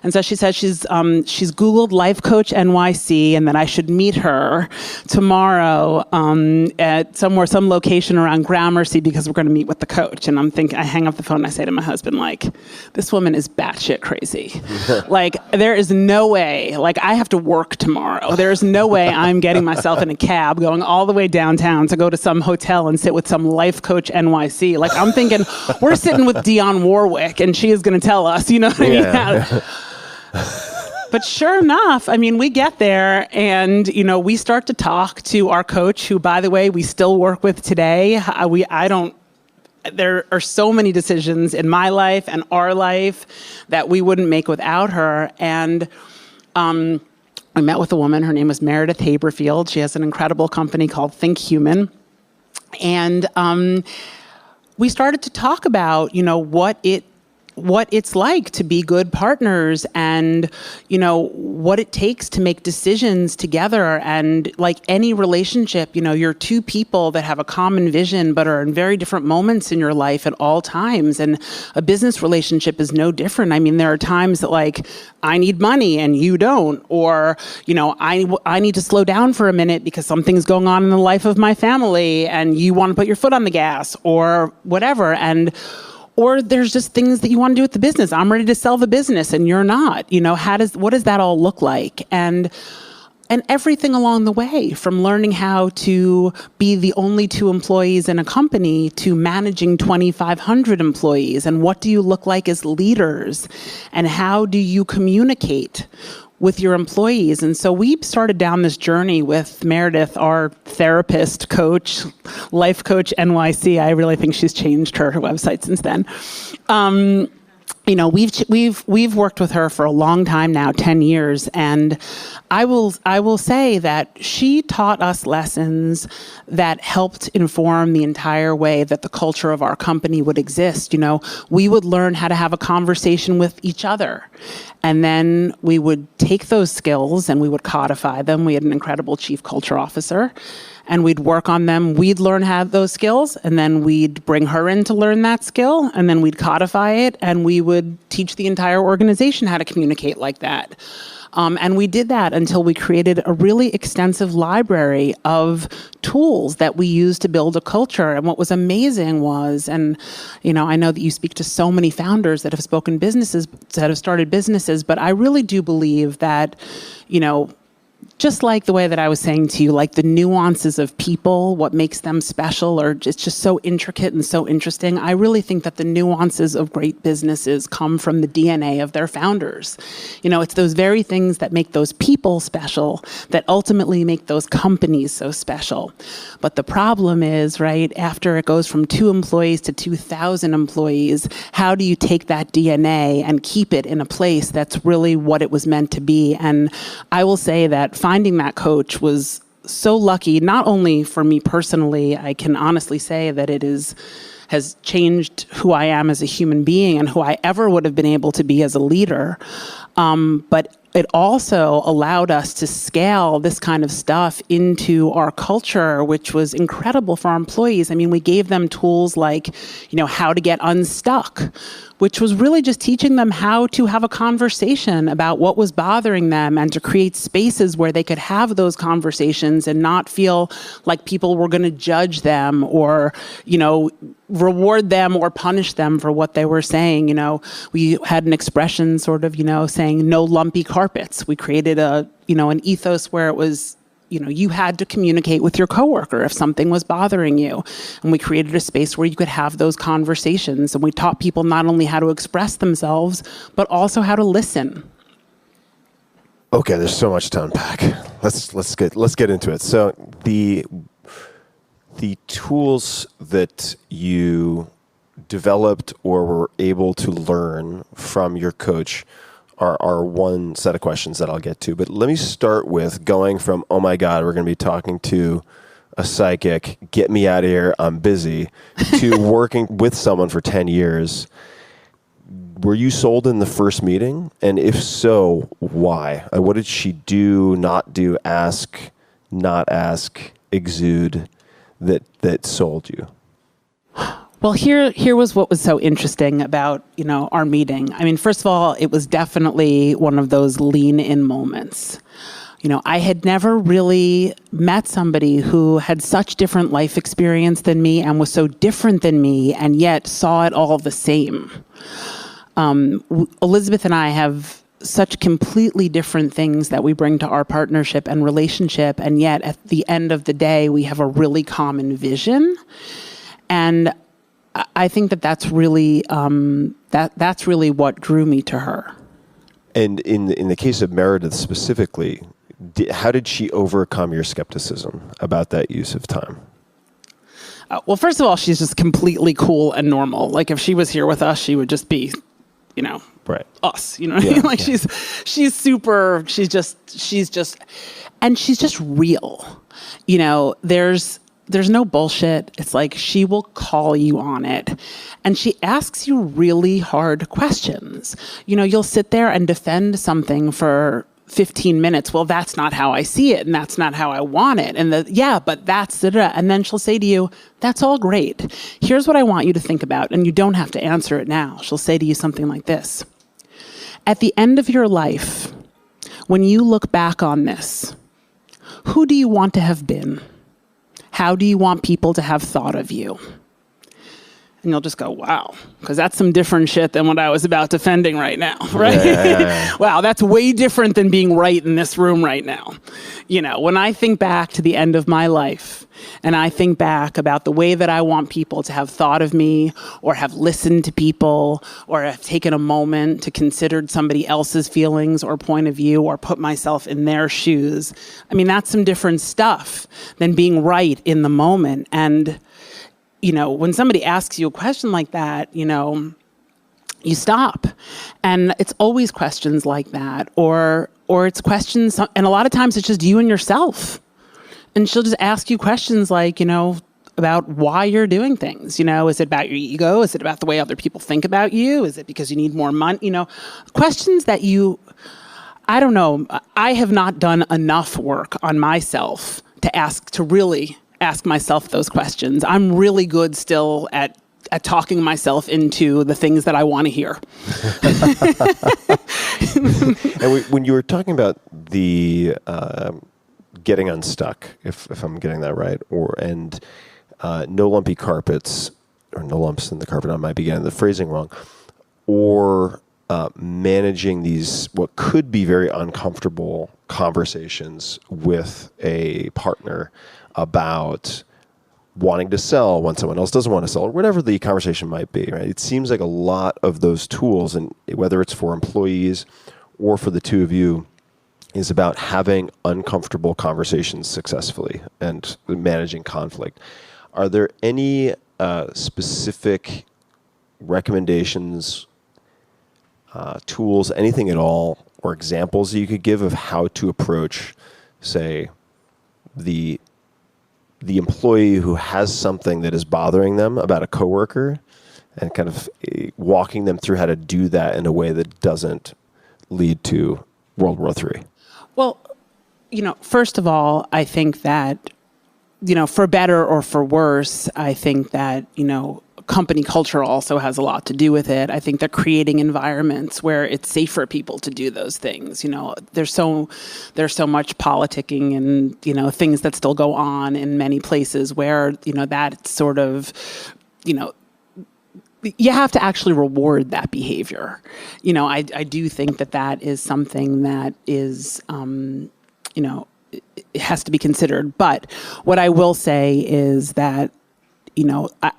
G: And so she says she's Googled Life Coach NYC and that I should meet her tomorrow at some location around Gramercy because we're going to meet with the coach. And I hang up the phone and I say to my husband, this woman is batshit crazy. There is no way, I have to work tomorrow. There is no way I'm getting myself in a cab going all the way downtown to go to some hotel and sit with some Life Coach NYC. I'm thinking we're sitting with Dionne Warwick and she is going to tell us, you know what I mean? But sure enough, we get there and, we start to talk to our coach, who, by the way, we still work with today. There are so many decisions in my life and our life that we wouldn't make without her. And I met with a woman. Her name was Meredith Haberfield. She has an incredible company called Think Human. And we started to talk about, what it's like to be good partners and, what it takes to make decisions together. And like any relationship, you're two people that have a common vision, but are in very different moments in your life at all times. And a business relationship is no different. There are times that I need money and you don't, or, I need to slow down for a minute because something's going on in the life of my family and you want to put your foot on the gas or whatever. Or there's just things that you want to do with the business. I'm ready to sell the business and you're not. What does that all look like? And everything along the way, from learning how to be the only two employees in a company to managing 2,500 employees. And what do you look like as leaders? And how do you communicate with your employees? And so we started down this journey with Meredith, our therapist, coach, Life Coach NYC. I really think she's changed her website since then. We've worked with her for a long time now, 10 years, and I will say that she taught us lessons that helped inform the entire way that the culture of our company would exist. We would learn how to have a conversation with each other, and then we would take those skills and we would codify them. We had an incredible chief culture officer. And we'd work on them. We'd learn how those skills, and then we'd bring her in to learn that skill, and then we'd codify it, and we would teach the entire organization how to communicate like that. And we did that until we created a really extensive library of tools that we used to build a culture. And what was amazing was, and I know that you speak to so many founders that have started businesses, but I really do believe that, just like the way that I was saying to you, the nuances of people, what makes them special, or it's just so intricate and so interesting. I really think that the nuances of great businesses come from the DNA of their founders. It's those very things that make those people special that ultimately make those companies so special. But the problem is, right, after it goes from 2 employees to 2,000 employees, how do you take that DNA and keep it in a place that's really what it was meant to be? And I will say that finding that coach was so lucky, not only for me personally. I can honestly say that it has changed who I am as a human being and who I ever would have been able to be as a leader. But it also allowed us to scale this kind of stuff into our culture, which was incredible for our employees. We gave them tools like, how to get unstuck, which was really just teaching them how to have a conversation about what was bothering them and to create spaces where they could have those conversations and not feel like people were going to judge them or, reward them or punish them for what they were saying. We had an expression sort of, saying no lumpy carpets. We created an ethos where it was, you had to communicate with your coworker if something was bothering you. And we created a space where you could have those conversations. And we taught people not only how to express themselves, but also how to listen.
F: Okay, there's so much to unpack. Let's get into it. So the tools that you developed or were able to learn from your coach are one set of questions that I'll get to. But let me start with going from, oh my God, we're going to be talking to a psychic, get me out of here, I'm busy, to working with someone for 10 years. Were you sold in the first meeting? And if so, why? What did she do, not do, ask, not ask, exude that sold you?
G: Well, here was what was so interesting about, our meeting. I mean, first of all, it was definitely one of those lean in moments. I had never really met somebody who had such different life experience than me and was so different than me and yet saw it all the same. Elizabeth and I have such completely different things that we bring to our partnership and relationship, and yet at the end of the day, we have a really common vision. And I think that's really that's really what drew me to her.
F: And in the case of Meredith specifically, how did she overcome your skepticism about that use of time?
G: Well, first of all, she's just completely cool and normal. Like if she was here with us, she would just be,
F: right.
G: Us. You know what I mean? Like she's super. She's just, and she's just real. There's no bullshit. It's like she will call you on it. And she asks you really hard questions. You'll sit there and defend something for 15 minutes. Well, that's not how I see it. And that's not how I want it. And but that's it. And then she'll say to you, that's all great. Here's what I want you to think about. And you don't have to answer it now. She'll say to you something like this. At the end of your life, when you look back on this, who do you want to have been? How do you want people to have thought of you? And you'll just go, wow, because that's some different shit than what I was about defending right now, right? Yeah. Wow, that's way different than being right in this room right now. When I think back to the end of my life, and I think back about the way that I want people to have thought of me, or have listened to people, or have taken a moment to consider somebody else's feelings or point of view, or put myself in their shoes. I mean, that's some different stuff than being right in the moment. And when somebody asks you a question like that, you stop. And it's always questions like that, or it's questions, and a lot of times it's just you and yourself. And she'll just ask you questions like, about why you're doing things. Is it about your ego? Is it about the way other people think about you? Is it because you need more money? Questions that I don't know. I have not done enough work on myself to really ask myself those questions. I'm really good still at talking myself into the things that I want to hear.
F: And when you were talking about the getting unstuck, if I'm getting that right, and no lumpy carpets, or no lumps in the carpet, I might be getting the phrasing wrong, or managing these, what could be very uncomfortable conversations with a partner about wanting to sell when someone else doesn't want to sell, or whatever the conversation might be, right? It seems like a lot of those tools, and whether it's for employees or for the two of you, is about having uncomfortable conversations successfully and managing conflict. Are there any specific recommendations, tools, anything at all, or examples that you could give of how to approach, say, the employee who has something that is bothering them about a coworker, and kind of walking them through how to do that in a way that doesn't lead to World War III?
G: Well, first of all, I think that, for better or for worse, I think that, company culture also has a lot to do with it. I think they're creating environments where it's safe for people to do those things. There's so much politicking and, things that still go on in many places where, that sort of, you have to actually reward that behavior. I do think that is something that is, it has to be considered. But what I will say is that,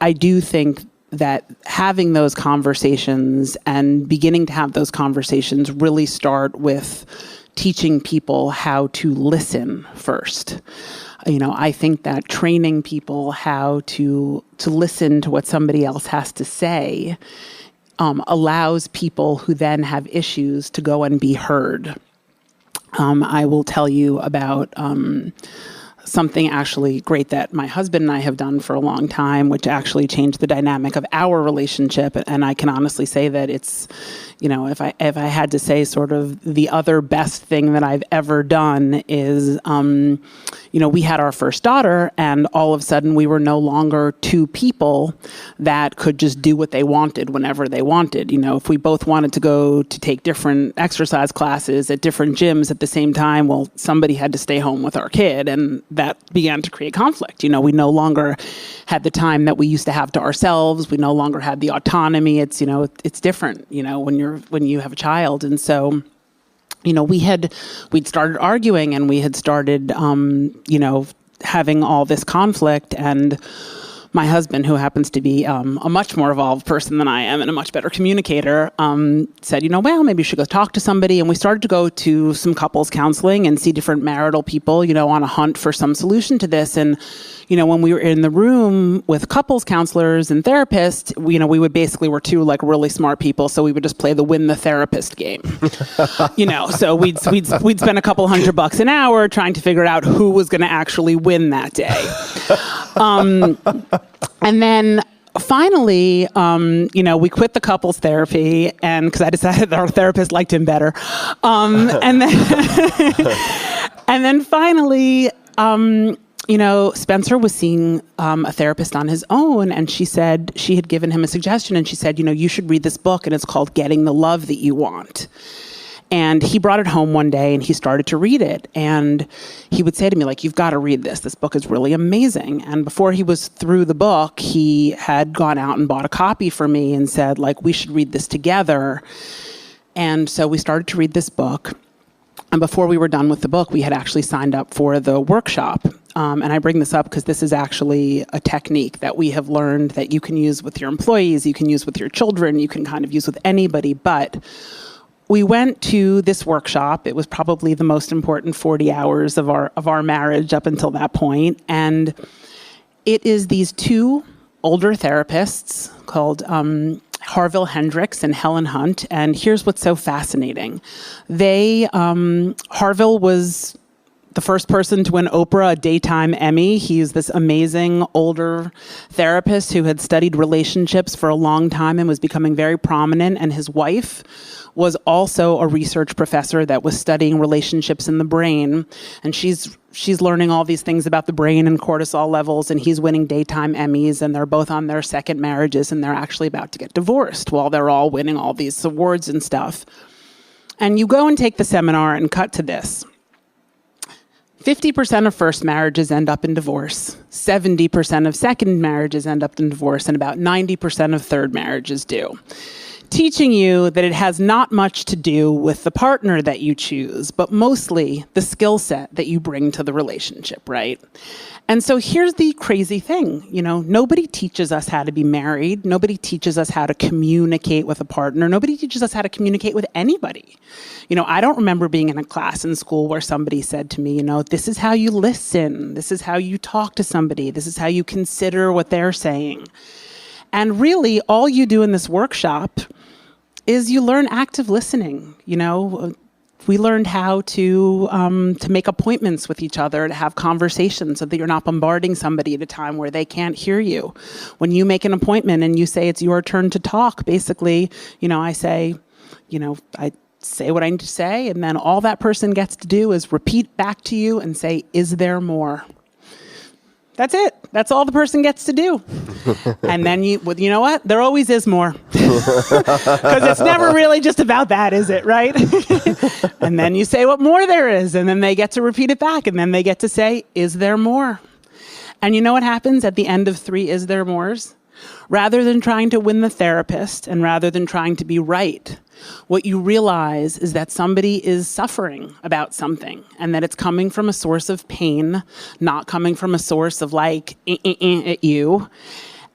G: I do think that having those conversations and beginning to have those conversations really start with teaching people how to listen first. I think that training people how to listen to what somebody else has to say allows people who then have issues to go and be heard. I will tell you about something actually great that my husband and I have done for a long time, which actually changed the dynamic of our relationship. And I can honestly say that it's, if I had to say sort of the other best thing that I've ever done is, we had our first daughter, and all of a sudden we were no longer two people that could just do what they wanted whenever they wanted. If we both wanted to go to take different exercise classes at different gyms at the same time, well, somebody had to stay home with our kid, and that began to create conflict. We no longer had the time that we used to have to ourselves. We no longer had the autonomy. It's different, when you have a child. And so, we'd started arguing, and we had started, having all this conflict. And my husband, who happens to be a much more evolved person than I am and a much better communicator, said, well, maybe you should go talk to somebody. And we started to go to some couples counseling and see different marital people, on a hunt for some solution to this. And, when we were in the room with couples counselors and therapists, we're two like really smart people. So we would just play the win the therapist game, so we'd spend a couple $100 an hour trying to figure out who was going to actually win that day. And then finally, we quit the couples therapy, and because I decided that our therapist liked him better. And then finally, Spencer was seeing a therapist on his own, and she said she had given him a suggestion, and she said, you should read this book, and it's called Getting the Love That You Want. And he brought it home one day and he started to read it. And he would say to me, you've got to read this. This book is really amazing. And before he was through the book, he had gone out and bought a copy for me and said, we should read this together. And so we started to read this book. And before we were done with the book, we had actually signed up for the workshop. And I bring this up because this is actually a technique that we have learned that you can use with your employees, you can use with your children, you can kind of use with anybody. But we went to this workshop. It was probably the most important 40 hours of our marriage up until that point. And it is these two older therapists called Harville Hendricks and Helen Hunt. And here's what's so fascinating. Harville was the first person to win Oprah a Daytime Emmy. He's this amazing older therapist who had studied relationships for a long time and was becoming very prominent. And his wife was also a research professor that was studying relationships in the brain. And she's learning all these things about the brain and cortisol levels, and he's winning Daytime Emmys, and they're both on their second marriages, and they're actually about to get divorced while they're all winning all these awards and stuff. And you go and take the seminar and cut to this. 50% of first marriages end up in divorce. 70% of second marriages end up in divorce, and about 90% of third marriages do. Teaching you that it has not much to do with the partner that you choose, but mostly the skill set that you bring to the relationship, right? And so here's the crazy thing, nobody teaches us how to be married. Nobody teaches us how to communicate with a partner. Nobody teaches us how to communicate with anybody. I don't remember being in a class in school where somebody said to me, this is how you listen. This is how you talk to somebody. This is how you consider what they're saying. And really, all you do in this workshop is you learn active listening. We learned how to make appointments with each other, to have conversations so that you're not bombarding somebody at a time where they can't hear you. When you make an appointment and you say it's your turn to talk, basically, I say what I need to say, and then all that person gets to do is repeat back to you and say, is there more? That's it. That's all the person gets to do. And then you know what? There always is more. Because it's never really just about that, is it? Right? And then you say what more there is. And then they get to repeat it back. And then they get to say, is there more? And you know what happens at the end of 3 is there mores? Rather than trying to win the therapist and rather than trying to be right, what you realize is that somebody is suffering about something and that it's coming from a source of pain, not coming from a source of at you.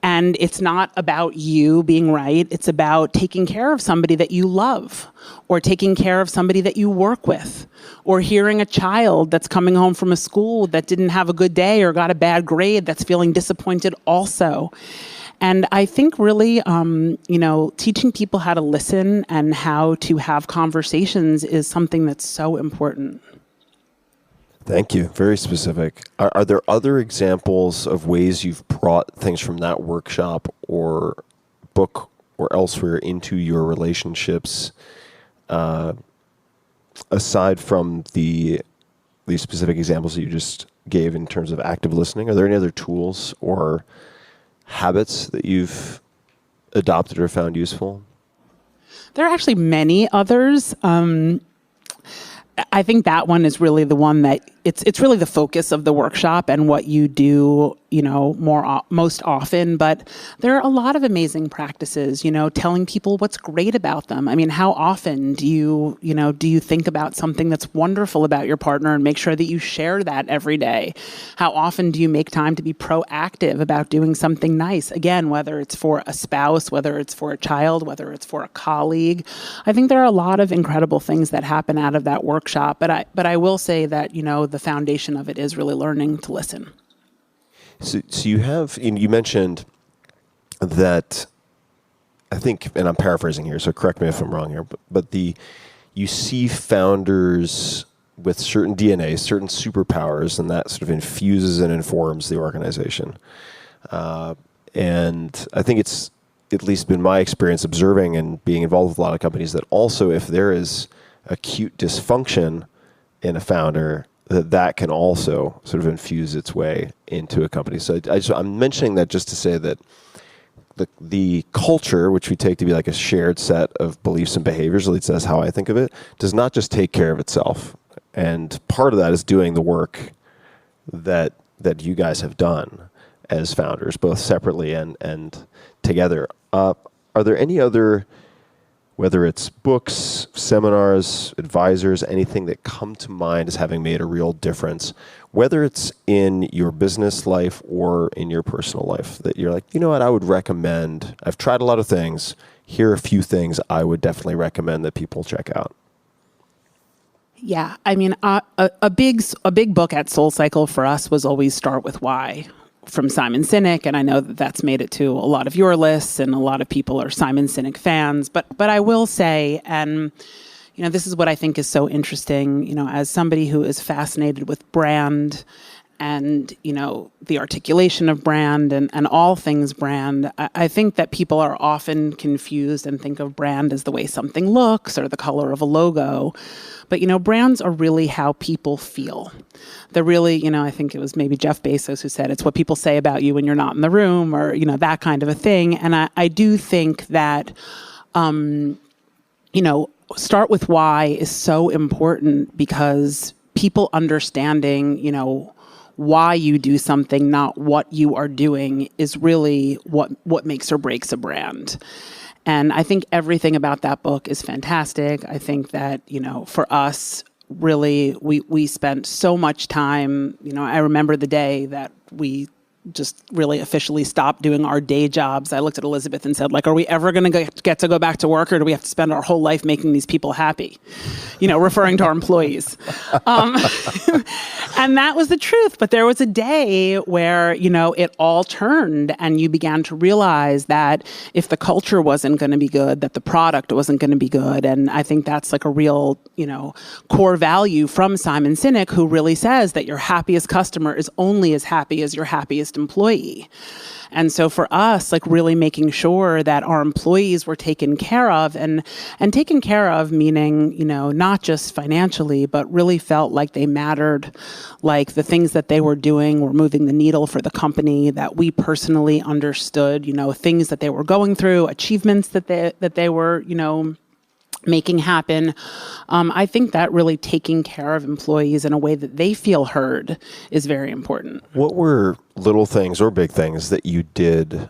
G: And it's not about you being right. It's about taking care of somebody that you love, or taking care of somebody that you work with, or hearing a child that's coming home from a school that didn't have a good day or got a bad grade that's feeling disappointed also. And I think really, teaching people how to listen and how to have conversations is something that's so important.
F: Thank you. Very specific. Are there other examples of ways you've brought things from that workshop or book or elsewhere into your relationships, aside from the specific examples that you just gave in terms of active listening? Are there any other tools or habits that you've adopted or found useful?
G: There are actually many others. I think that one is really the one that it's really the focus of the workshop and what you do, most often. But there are a lot of amazing practices, telling people what's great about them. I mean, how often do you think about something that's wonderful about your partner and make sure that you share that every day? How often do you make time to be proactive about doing something nice? Again, whether it's for a spouse, whether it's for a child, whether it's for a colleague. I think there are a lot of incredible things that happen out of that workshop. But I will say that, the foundation of it is really learning to listen.
F: So you mentioned that, I think, and I'm paraphrasing here, so correct me if I'm wrong here, but you see founders with certain DNA, certain superpowers, and that sort of infuses and informs the organization. And I think it's at least been my experience observing and being involved with a lot of companies that also, if there is acute dysfunction in a founder, that can also sort of infuse its way into a company. So I'm mentioning that just to say that the culture, which we take to be like a shared set of beliefs and behaviors, at least that's how I think of it, does not just take care of itself. And part of that is doing the work that you guys have done as founders, both separately and together. Are there any other, whether it's books, seminars, advisors, anything that come to mind as having made a real difference, whether it's in your business life or in your personal life, that you're like, you know what, I would recommend, I've tried a lot of things, here are a few things I would definitely recommend that people check out?
G: Yeah, I mean, a big book at SoulCycle for us was always Start With Why, from Simon Sinek, and I know that that's made it to a lot of your lists, and a lot of people are Simon Sinek fans. But I will say, and this is what I think is so interesting, as somebody who is fascinated with brand and the articulation of brand and all things brand, I think that people are often confused and think of brand as the way something looks or the color of a logo. But, brands are really how people feel. They're really, I think it was maybe Jeff Bezos who said it's what people say about you when you're not in the room, or, that kind of a thing. And I do think that, Start With Why is so important, because people understanding, why you do something, not what you are doing, is really what makes or breaks a brand. And I think everything about that book is fantastic. I think that, for us, really, we spent so much time, I remember the day that we just really officially stopped doing our day jobs. I looked at Elizabeth and said, are we ever going to get to go back to work, or do we have to spend our whole life making these people happy? Referring to our employees. And that was the truth. But there was a day where, it all turned, and you began to realize that if the culture wasn't going to be good, that the product wasn't going to be good. And I think that's a real, core value from Simon Sinek, who really says that your happiest customer is only as happy as your happiest employee. And so for us, really making sure that our employees were taken care of, and taken care of meaning, not just financially, but really felt like they mattered, like the things that they were doing were moving the needle for the company, that we personally understood, things that they were going through, achievements that they were, making happen. I think that really taking care of employees in a way that they feel heard is very important.
F: What were little things or big things that you did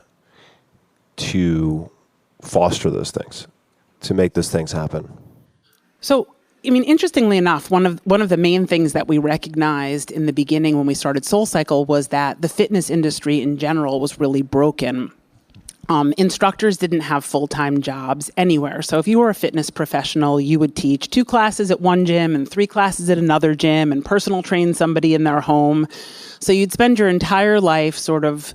F: to foster those things, to make those things happen?
G: So, interestingly enough, one of the main things that we recognized in the beginning when we started SoulCycle was that the fitness industry in general was really broken. Instructors didn't have full-time jobs anywhere. So if you were a fitness professional, you would teach 2 classes at one gym and 3 classes at another gym and personal train somebody in their home. So you'd spend your entire life sort of,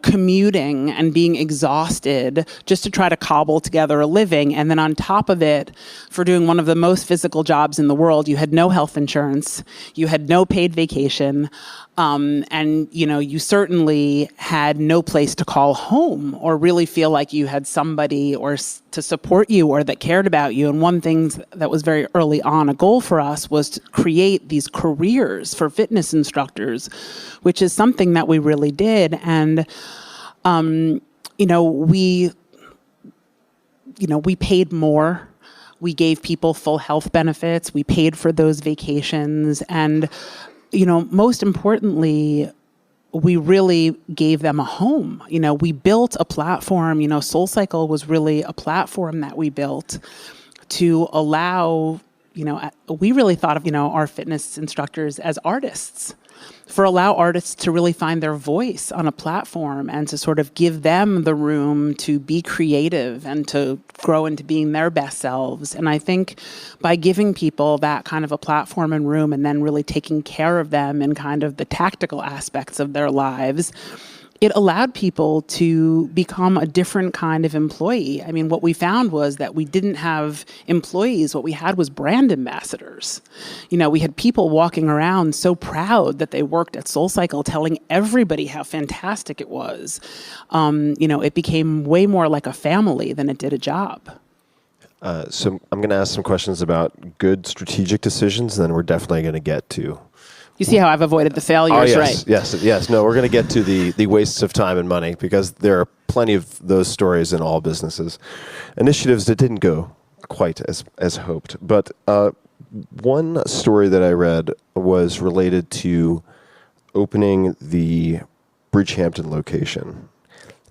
G: commuting and being exhausted just to try to cobble together a living. And then on top of it, for doing one of the most physical jobs in the world, you had no health insurance, you had no paid vacation, and you certainly had no place to call home or really feel like you had somebody to support you or that cared about you. And one thing that was very early on a goal for us was to create these careers for fitness instructors, which is something that we really did. And we paid more. We gave people full health benefits. We paid for those vacations. And, most importantly, we really gave them a home. We built a platform. SoulCycle was really a platform that we built to allow, we really thought of, our fitness instructors as artists. Allow artists to really find their voice on a platform and to sort of give them the room to be creative and to grow into being their best selves. And I think by giving people that kind of a platform and room and then really taking care of them in kind of the tactical aspects of their lives, it allowed people to become a different kind of employee. I mean, what we found was that we didn't have employees. What we had was brand ambassadors. We had people walking around so proud that they worked at SoulCycle, telling everybody how fantastic it was. It became way more like a family than it did a job.
F: So I'm going to ask some questions about good strategic decisions, and then we're definitely going to get to...
G: You see how I've avoided the failures, right?
F: Yes. No, we're going to get to the wastes of time and money because there are plenty of those stories in all businesses. Initiatives that didn't go quite as hoped. But one story that I read was related to opening the Bridgehampton location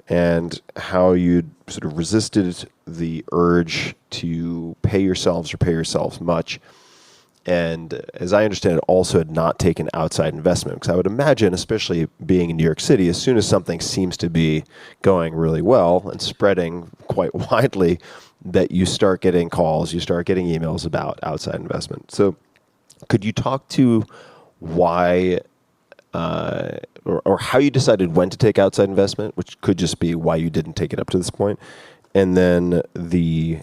F: and how you sort of resisted the urge to pay yourselves much. And as I understand it, also had not taken outside investment. Because I would imagine, especially being in New York City, as soon as something seems to be going really well and spreading quite widely, that you start getting calls, you start getting emails about outside investment. So could you talk to why or how you decided when to take outside investment, which could just be why you didn't take it up to this point, and then the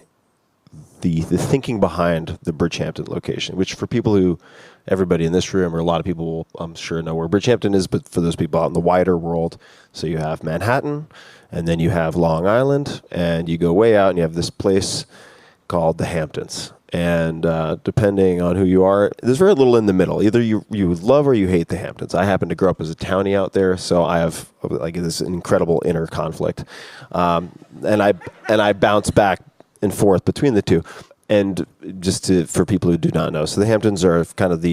F: thinking behind the Bridgehampton location, which for people who, everybody in this room or a lot of people will, I'm sure, know where Bridgehampton is, but for those people out in the wider world, so you have Manhattan, and then you have Long Island, and you go way out and you have this place called the Hamptons. And depending on who you are, there's very little in the middle. Either you love or you hate the Hamptons. I happen to grow up as a townie out there, so I have like this incredible inner conflict, and I bounce back and forth between the two. And just for people who do not know, so the Hamptons are kind of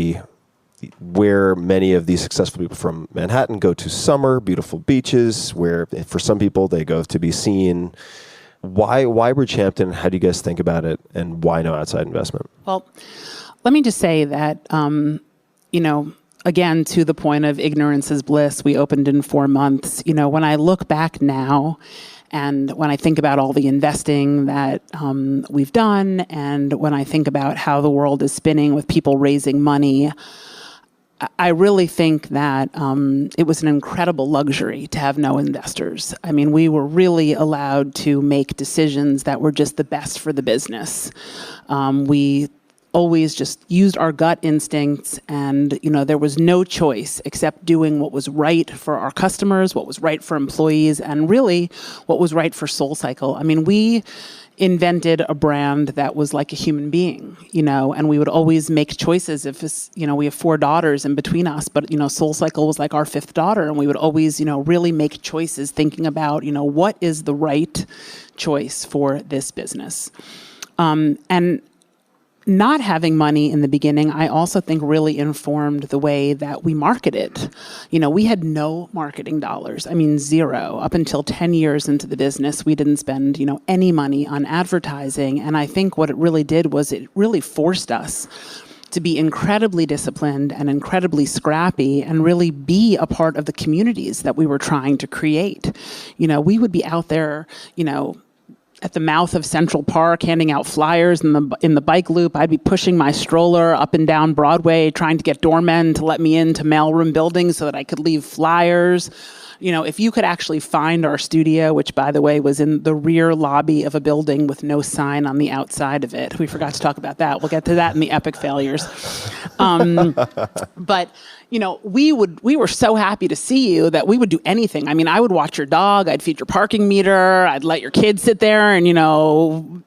F: where many of these successful people from Manhattan go to summer, beautiful beaches, where for some people they go to be seen. Why Bridgehampton? How do you guys think about it? And why no outside investment? Well,
G: let me just say that, again, to the point of ignorance is bliss, we opened in 4 months. When I look back now, and when I think about all the investing that we've done, and when I think about how the world is spinning with people raising money, I really think that it was an incredible luxury to have no investors. I mean, we were really allowed to make decisions that were just the best for the business. We always just used our gut instincts, and there was no choice except doing what was right for our customers, what was right for employees, and really what was right for SoulCycle. I mean, we invented a brand that was like a human being, and we would always make choices if we have 4 daughters in between us, but SoulCycle was like our 5th daughter, and we would always really make choices thinking about what is the right choice for this business. And not having money in the beginning, I also think really informed the way that we marketed. We had no marketing dollars. I mean, zero. Up until 10 years into the business, we didn't spend, any money on advertising. And I think what it really did was it really forced us to be incredibly disciplined and incredibly scrappy and really be a part of the communities that we were trying to create. We would be out there, at the mouth of Central Park, handing out flyers in the bike loop. I'd be pushing my stroller up and down Broadway, trying to get doormen to let me into mailroom buildings so that I could leave flyers. If you could actually find our studio, which, by the way, was in the rear lobby of a building with no sign on the outside of it. We forgot to talk about that. We'll get to that in the epic failures. But, we were so happy to see you that we would do anything. I mean, I would watch your dog. I'd feed your parking meter. I'd let your kids sit there and,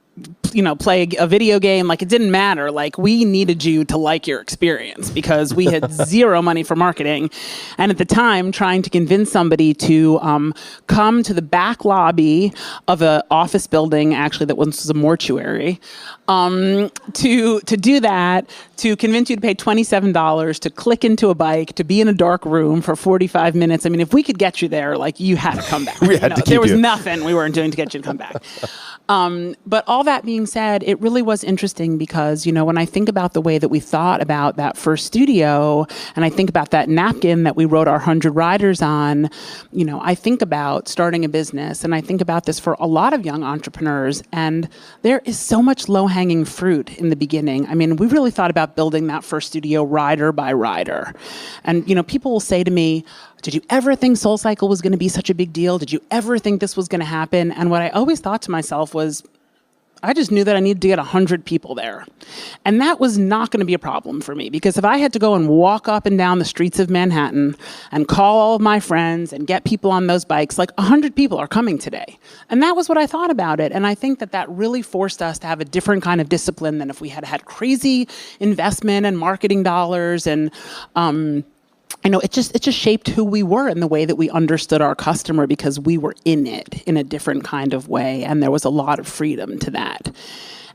G: play a video game. Like, it didn't matter. Like, we needed you to like your experience because we had zero money for marketing. And at the time, trying to convince somebody to come to the back lobby of an office building, actually, that once was a mortuary, to do that, to convince you to pay $27, to click into a bike, to be in a dark room for 45 minutes. I mean, if we could get you there, like, you had to come back. There was nothing we weren't doing to get you to come back. But all that being said, it really was interesting because, when I think about the way that we thought about that first studio, and I think about that napkin that we wrote our 100 riders on, I think about starting a business, and I think about this for a lot of young entrepreneurs, and there is so much low-hanging fruit in the beginning. I mean, we really thought about building that first studio rider by rider. And, people will say to me, did you ever think SoulCycle was going to be such a big deal? Did you ever think this was going to happen? And what I always thought to myself was, I just knew that I needed to get 100 people there. And that was not going to be a problem for me, because if I had to go and walk up and down the streets of Manhattan and call all of my friends and get people on those bikes, like 100 people are coming today. And that was what I thought about it. And I think that really forced us to have a different kind of discipline than if we had had crazy investment and marketing dollars. And, it just shaped who we were in the way that we understood our customer, because we were in it in a different kind of way. And there was a lot of freedom to that.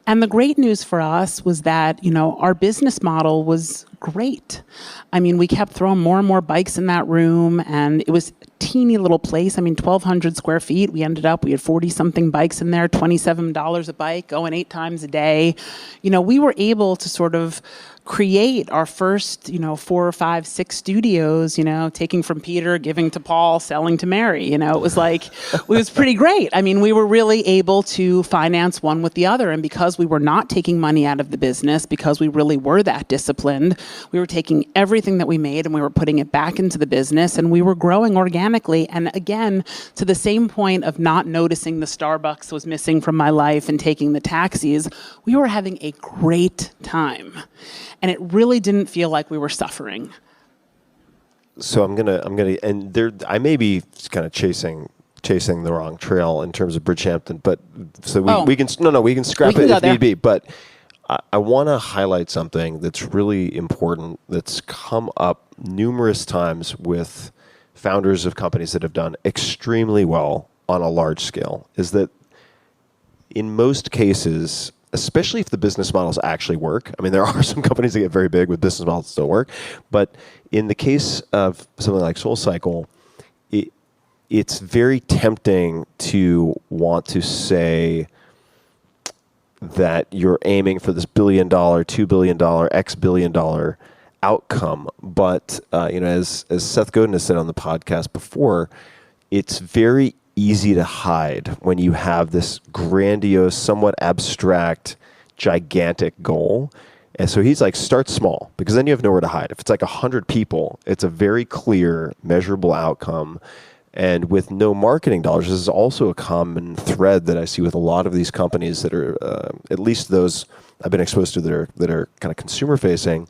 G: And the great news for us was that, our business model was great. I mean, we kept throwing more and more bikes in that room, and it was a teeny little place. I mean, 1,200 square feet. We had 40-something bikes in there, $27 a bike, going 8 times a day. We were able to sort of create our first, 4 or 5, 6 studios, taking from Peter, giving to Paul, selling to Mary. It was pretty great. I mean, we were really able to finance one with the other. And because we were not taking money out of the business, because we really were that disciplined, we were taking everything that we made and we were putting it back into the business, and we were growing organically. And again, to the same point of not noticing the Starbucks was missing from my life and taking the taxis, we were having a great time. And it really didn't feel like we were suffering.
F: So I may be kind of chasing the wrong trail in terms of Bridgehampton, but so we can scrap it if need be. But I want to highlight something that's really important that's come up numerous times with founders of companies that have done extremely well on a large scale, is that in most cases, especially if the business models actually work. I mean, there are some companies that get very big with business models that don't work. But in the case of something like SoulCycle, it's very tempting to want to say that you're aiming for this $1 billion, $2 billion, X billion dollar outcome. But as Seth Godin has said on the podcast before, it's very easy to hide when you have this grandiose, somewhat abstract, gigantic goal. And so he's like, start small, because then you have nowhere to hide. If it's like 100 people, it's a very clear, measurable outcome. And with no marketing dollars, this is also a common thread that I see with a lot of these companies that are, at least those I've been exposed to that are kind of consumer facing,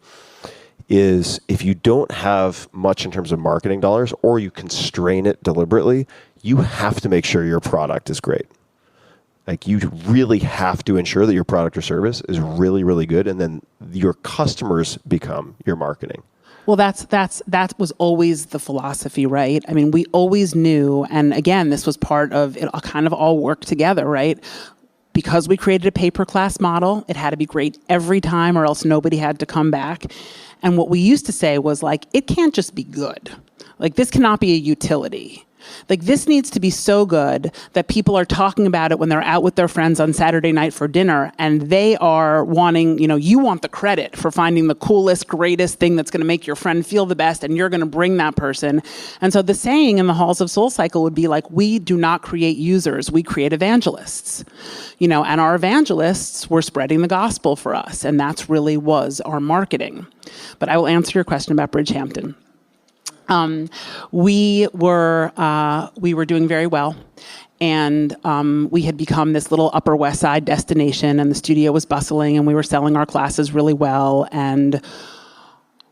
F: is if you don't have much in terms of marketing dollars, or you constrain it deliberately, you have to make sure your product is great. Like, you really have to ensure that your product or service is really, really good, and then your customers become your marketing.
G: Well, that was always the philosophy, right? I mean, we always knew, and again, this was part of it, kind of all worked together, right? Because we created a pay-per-class model, it had to be great every time, or else nobody had to come back. And what we used to say was, like, it can't just be good. Like, this cannot be a utility. Like, this needs to be so good that people are talking about it when they're out with their friends on Saturday night for dinner, and they are wanting, you want the credit for finding the coolest, greatest thing that's going to make your friend feel the best, and you're going to bring that person. And so the saying in the halls of SoulCycle would be like, we do not create users, we create evangelists. And our evangelists were spreading the gospel for us, and that's really was our marketing. But I will answer your question about Bridgehampton. We were doing very well, and we had become this little Upper West Side destination, and the studio was bustling, and we were selling our classes really well, and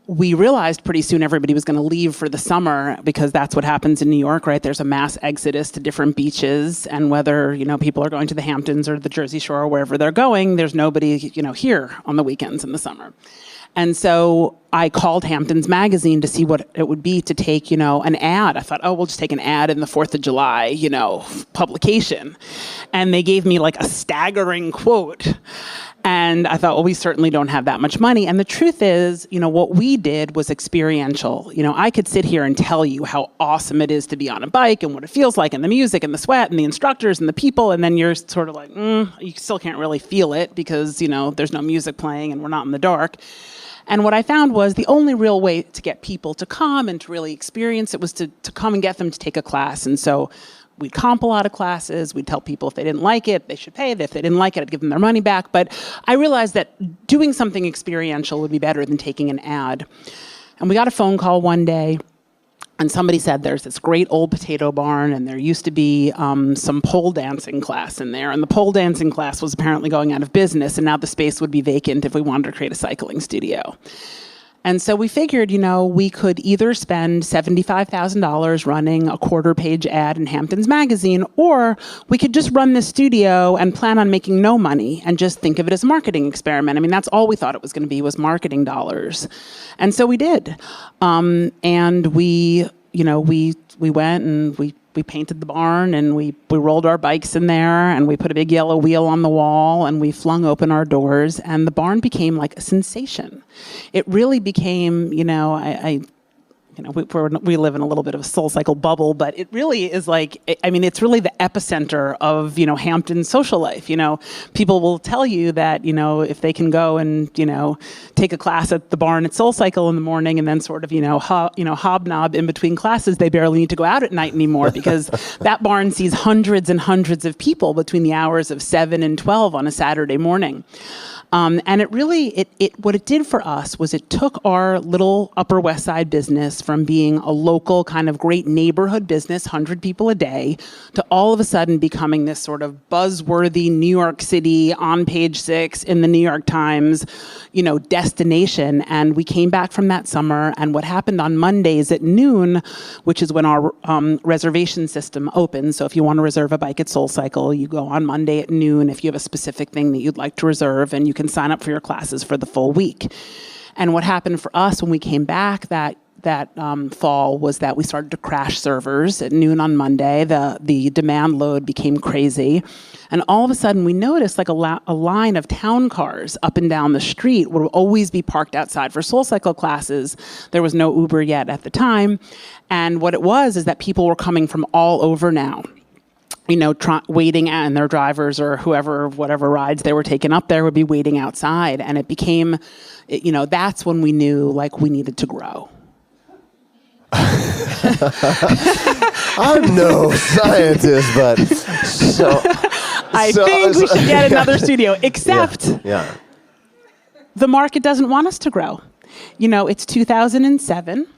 G: we realized pretty soon everybody was going to leave for the summer, because that's what happens in New York, right? There's a mass exodus to different beaches, and whether, people are going to the Hamptons or the Jersey Shore or wherever they're going, there's nobody, here on the weekends in the summer. And so I called Hamptons Magazine to see what it would be to take, an ad. I thought, we'll just take an ad in the 4th of July, publication. And they gave me like a staggering quote. And I thought, we certainly don't have that much money. And the truth is, what we did was experiential. I could sit here and tell you how awesome it is to be on a bike and what it feels like, and the music and the sweat and the instructors and the people. And then you're sort of like, you still can't really feel it because, there's no music playing and we're not in the dark. And what I found was the only real way to get people to come and to really experience it was to come and get them to take a class. And so we'd comp a lot of classes. We'd tell people if they didn't like it, they should pay. If they didn't like it, I'd give them their money back. But I realized that doing something experiential would be better than taking an ad. And we got a phone call one day, and somebody said there's this great old potato barn, and there used to be some pole dancing class in there. And the pole dancing class was apparently going out of business, and now the space would be vacant if we wanted to create a cycling studio. And so we figured, we could either spend $75,000 running a quarter-page ad in Hamptons Magazine, or we could just run this studio and plan on making no money and just think of it as a marketing experiment. I mean, that's all we thought it was going to be, was marketing dollars. And so we did. And we went and we painted the barn, and we rolled our bikes in there, and we put a big yellow wheel on the wall, and we flung open our doors, and the barn became like a sensation. It really became, we live in a little bit of a SoulCycle bubble, but it really is like, it's really the epicenter of, Hampton social life. People will tell you that, if they can go and, take a class at the barn at SoulCycle in the morning and then sort of, hobnob in between classes, they barely need to go out at night anymore, because that barn sees hundreds and hundreds of people between the hours of 7 and 12 on a Saturday morning. And it really, what it did for us was it took our little Upper West Side business from being a local kind of great neighborhood business, 100 people a day, to all of a sudden becoming this sort of buzzworthy New York City, on page 6 in the New York Times, destination. And we came back from that summer, and what happened on Mondays at noon, which is when our reservation system opens. So if you want to reserve a bike at SoulCycle, you go on Monday at noon if you have a specific thing that you'd like to reserve, and you can sign up for your classes for the full week. And what happened for us when we came back that fall was that we started to crash servers at noon on Monday. The demand load became crazy. And all of a sudden we noticed like a line of town cars up and down the street would always be parked outside for SoulCycle classes. There was no Uber yet at the time. And what it was is that people were coming from all over now. Waiting, and their drivers or whatever rides they were taking up there would be waiting outside. And it became, that's when we knew like we needed to grow.
F: I'm no scientist, but
G: I think we should get another studio, except the market doesn't want us to grow. It's 2007.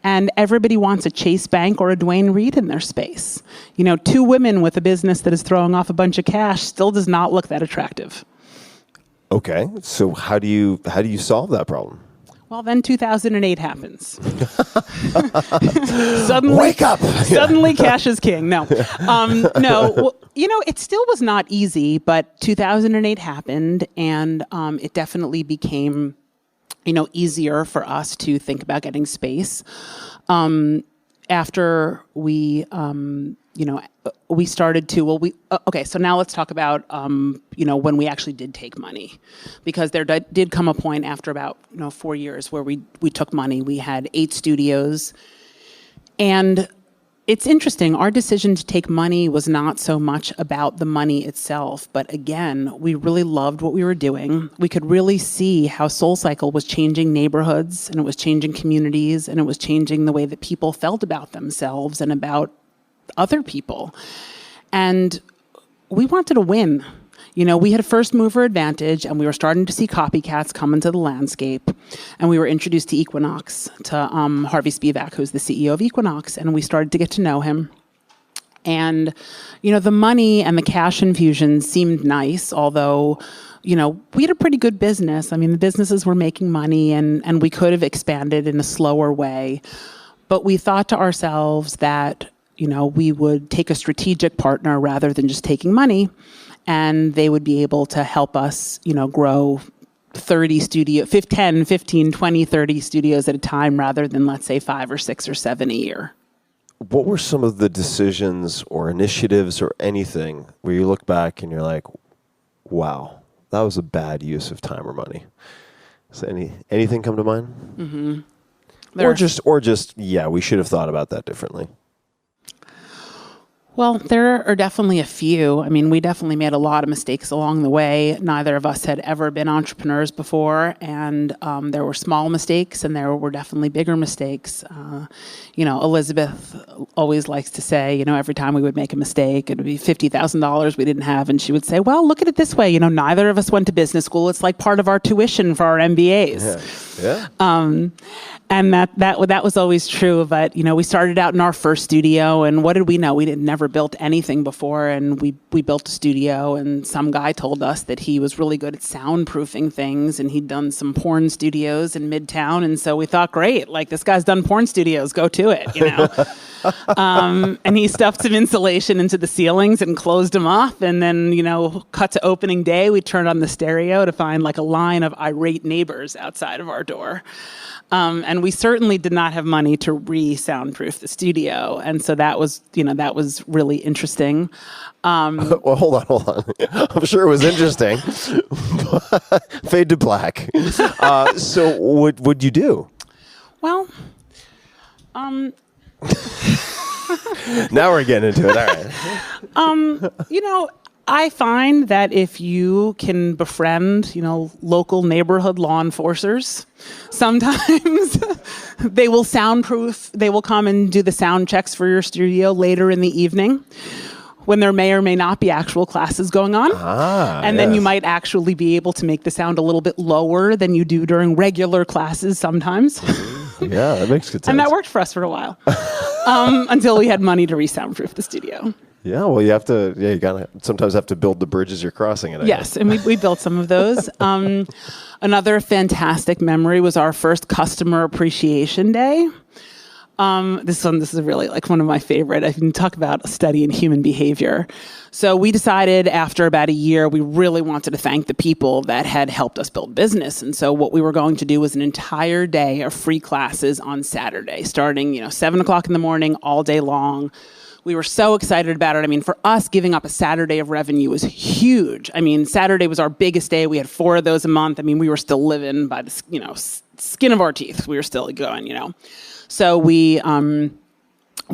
G: And everybody wants a Chase Bank or a Dwayne Reed in their space. 2 women with a business that is throwing off a bunch of cash still does not look that attractive.
F: Okay, so how do you solve that problem?
G: Well, then 2008 happens. Suddenly,
F: wake up!
G: Suddenly, cash is king. No, no. Well, it still was not easy, but 2008 happened, and it definitely became easier for us to think about getting space. After we, we started to, okay, so now let's talk about, when we actually did take money. Because there did come a point after about, 4 years where we took money. We had 8 studios. And It's interesting. Our decision to take money was not so much about the money itself, but again, we really loved what we were doing. We could really see how SoulCycle was changing neighborhoods, and it was changing communities, and it was changing the way that people felt about themselves and about other people. And we wanted to win. You know, we had a first mover advantage, and we were starting to see copycats come into the landscape. And we were introduced to Equinox, to Harvey Spivak, who's the CEO of Equinox, and we started to get to know him. And, you know, the money and the cash infusion seemed nice, although, you know, we had a pretty good business. I mean, the businesses were making money, and we could have expanded in a slower way. But we thought to ourselves that, you know, we would take a strategic partner rather than just taking money, and they would be able to help us, you know, grow 10, 15, 20, 30 studios at a time rather than, let's say, 5 or 6 or 7 a year.
F: What were some of the decisions or initiatives or anything where you look back and you're like, wow, that was a bad use of time or money? Does anything come to mind? Mm-hmm. Or just, yeah, we should have thought about that differently.
G: Well, there are definitely a few. I mean, we definitely made a lot of mistakes along the way. Neither of us had ever been entrepreneurs before, and there were small mistakes, and there were definitely bigger mistakes. You know, Elizabeth always likes to say, you know, every time we would make a mistake, it would be $50,000 we didn't have, and she would say, well, look at it this way. You know, neither of us went to business school. It's like part of our tuition for our MBAs. Yeah. And that was always true. But, you know, we started out in our first studio, and what did we know? We had never built anything before, and we built a studio, and some guy told us that he was really good at soundproofing things, and he'd done some porn studios in Midtown, and so we thought, great, like, this guy's done porn studios, go to it, you know. And he stuffed some insulation into the ceilings and closed them off, and then, you know, cut to opening day, we turned on the stereo to find like a line of irate neighbors outside of our door. And we certainly did not have money to re-soundproof the studio. And so that was really interesting.
F: Well, hold on. I'm sure it was interesting. Fade to black. So what would you do?
G: Well,
F: now we're getting into it. All right.
G: You know, I find that if you can befriend, you know, local neighborhood law enforcers, sometimes they will soundproof, they will come and do the sound checks for your studio later in the evening when there may or may not be actual classes going on. And then you might actually be able to make the sound a little bit lower than you do during regular classes sometimes.
F: Yeah, that makes good sense.
G: And that worked for us for a while until we had money to re-soundproof the studio.
F: Yeah, well, you gotta sometimes have to build the bridges you're crossing.
G: Yes, and we built some of those. Another fantastic memory was our first customer appreciation day. This is really like one of my favorite. I can talk about a study in human behavior. So we decided after about a year, we really wanted to thank the people that had helped us build business. And so what we were going to do was an entire day of free classes on Saturday, starting 7:00 in the morning, all day long. We were so excited about it. I mean, for us, giving up a Saturday of revenue was huge. I mean, Saturday was our biggest day. We had 4 of those a month. I mean, we were still living by the skin of our teeth. We were still going, So we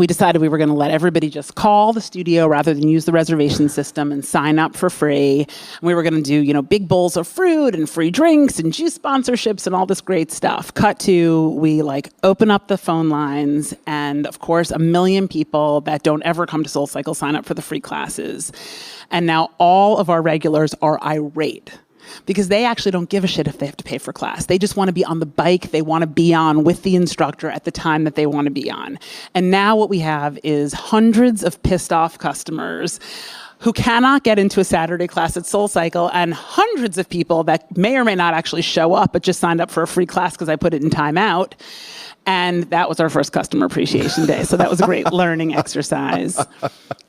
G: decided we were going to let everybody just call the studio rather than use the reservation system and sign up for free. And we were going to do, big bowls of fruit and free drinks and juice sponsorships and all this great stuff. Cut to, we open up the phone lines, and of course, 1 million people that don't ever come to SoulCycle sign up for the free classes. And now all of our regulars are irate, because they actually don't give a shit if they have to pay for class. They just want to be on the bike they want to be on with the instructor at the time that they want to be on. And now what we have is hundreds of pissed off customers who cannot get into a Saturday class at SoulCycle, and hundreds of people that may or may not actually show up but just signed up for a free class because I put it in timeout. And that was our first customer appreciation day. So that was a great learning exercise.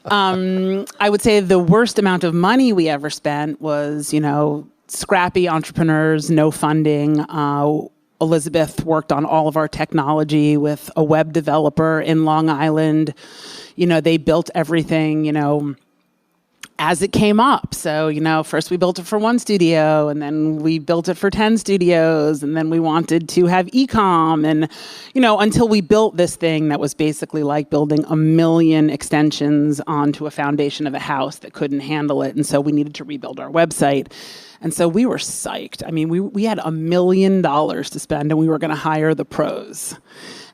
G: I would say the worst amount of money we ever spent was, scrappy entrepreneurs, no funding. Elizabeth worked on all of our technology with a web developer in Long Island. They built everything, as it came up. So, first we built it for one studio, and then we built it for 10 studios, and then we wanted to have e-com, and, until we built this thing that was basically like building 1 million extensions onto a foundation of a house that couldn't handle it. And so we needed to rebuild our website. And so we were psyched. I mean, we had $1 million to spend, and we were going to hire the pros.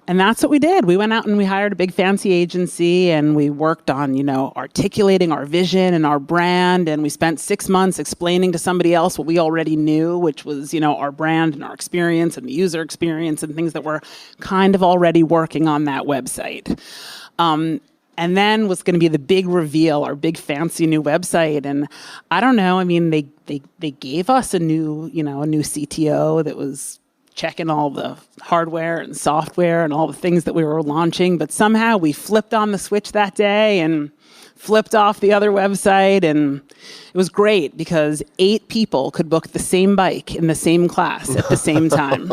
G: And that's what we did. We went out and we hired a big fancy agency, and we worked on, articulating our vision and our brand. And we spent 6 months explaining to somebody else what we already knew, which was, our brand and our experience and the user experience and things that were kind of already working on that website. And then was going to be the big reveal, our big fancy new website. And I don't know, I mean, they gave us a new CTO that was checking all the hardware and software and all the things that we were launching. But somehow we flipped on the switch that day and flipped off the other website. And it was great because 8 people could book the same bike in the same class at the same time.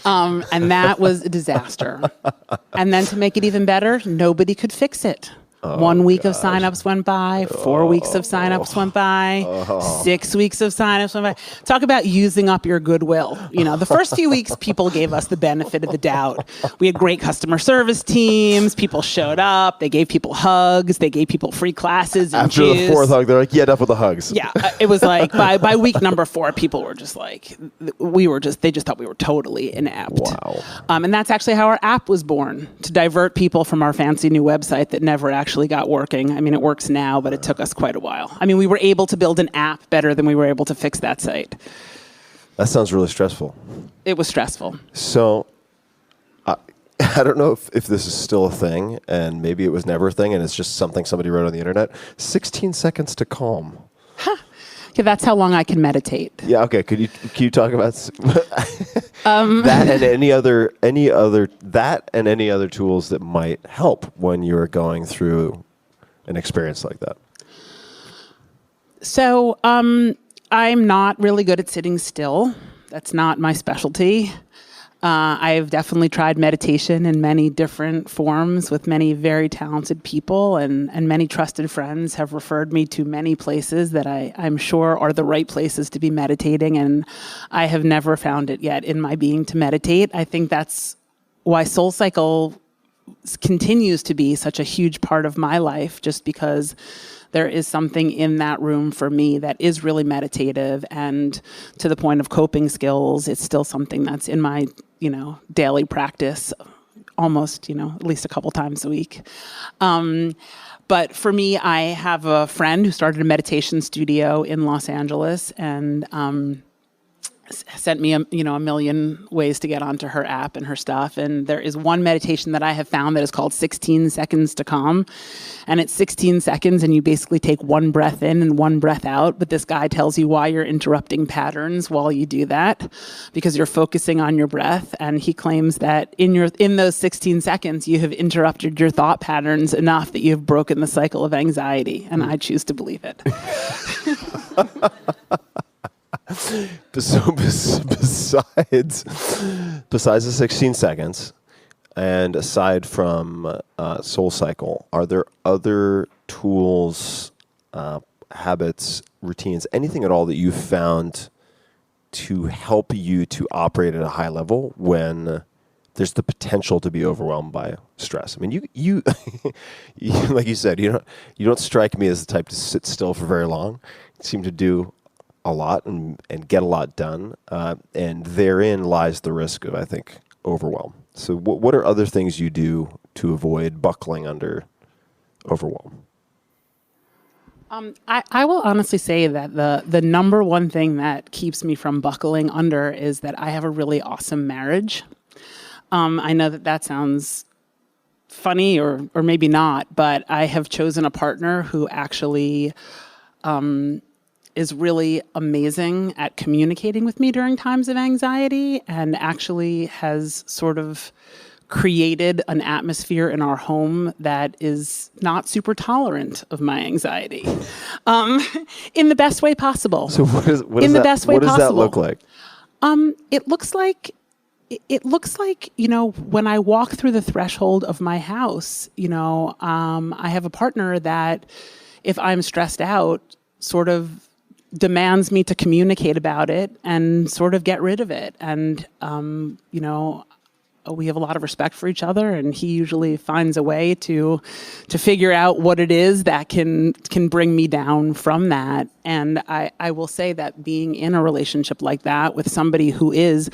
G: And that was a disaster. And then to make it even better, nobody could fix it. 1 week of signups went by, 4 weeks of signups went by, 6 weeks of signups went by. Talk about using up your goodwill. The first few weeks, people gave us the benefit of the doubt. We had great customer service teams. People showed up. They gave people hugs. They gave people free classes and
F: After
G: juice.
F: the 4th hug, they're like, yeah, enough with the hugs.
G: Yeah, it was like by week number 4, people were just like, they just thought we were totally inept.
F: Wow.
G: And that's actually how our app was born, to divert people from our fancy new website that never actually got working. I mean, it works now, but it took us quite a while. I mean, we were able to build an app better than we were able to fix that site.
F: That sounds really stressful.
G: It was stressful.
F: So I don't know if this is still a thing, and maybe it was never a thing, and it's just something somebody wrote on the internet. 16 seconds to calm.
G: Yeah, that's how long I can meditate.
F: Yeah. Okay. Can you talk about that and any other tools that might help when you're going through an experience like that?
G: So I'm not really good at sitting still. That's not my specialty. I've definitely tried meditation in many different forms with many very talented people, and many trusted friends have referred me to many places that I'm sure are the right places to be meditating, and I have never found it yet in my being to meditate. I think that's why SoulCycle continues to be such a huge part of my life, just because there is something in that room for me that is really meditative, and to the point of coping skills, it's still something that's in my, daily practice almost, at least a couple times a week. But for me, I have a friend who started a meditation studio in Los Angeles, and sent me a million ways to get onto her app and her stuff. And there is one meditation that I have found that is called 16 Seconds to Calm. And it's 16 seconds, and you basically take one breath in and one breath out. But this guy tells you why you're interrupting patterns while you do that, because you're focusing on your breath. And he claims that in those 16 seconds, you have interrupted your thought patterns enough that you have broken the cycle of anxiety. And I choose to believe it.
F: So besides the 16 seconds, and aside from SoulCycle, are there other tools, habits, routines, anything at all that you've found to help you to operate at a high level when there's the potential to be overwhelmed by stress? I mean, you like you said, you don't strike me as the type to sit still for very long. You seem to do a lot and get a lot done, and therein lies the risk of, I think, overwhelm. So what are other things you do to avoid buckling under overwhelm?
G: I will honestly say that the number one thing that keeps me from buckling under is that I have a really awesome marriage. I know that sounds funny or maybe not, but I have chosen a partner who actually is really amazing at communicating with me during times of anxiety, and actually has sort of created an atmosphere in our home that is not super tolerant of my anxiety, in the best way possible.
F: So what does that look like?
G: It looks like it looks like, when I walk through the threshold of my house, I have a partner that if I'm stressed out, sort of demands me to communicate about it and sort of get rid of it. And, we have a lot of respect for each other, and he usually finds a way to figure out what it is that can bring me down from that. And I will say that being in a relationship like that with somebody who is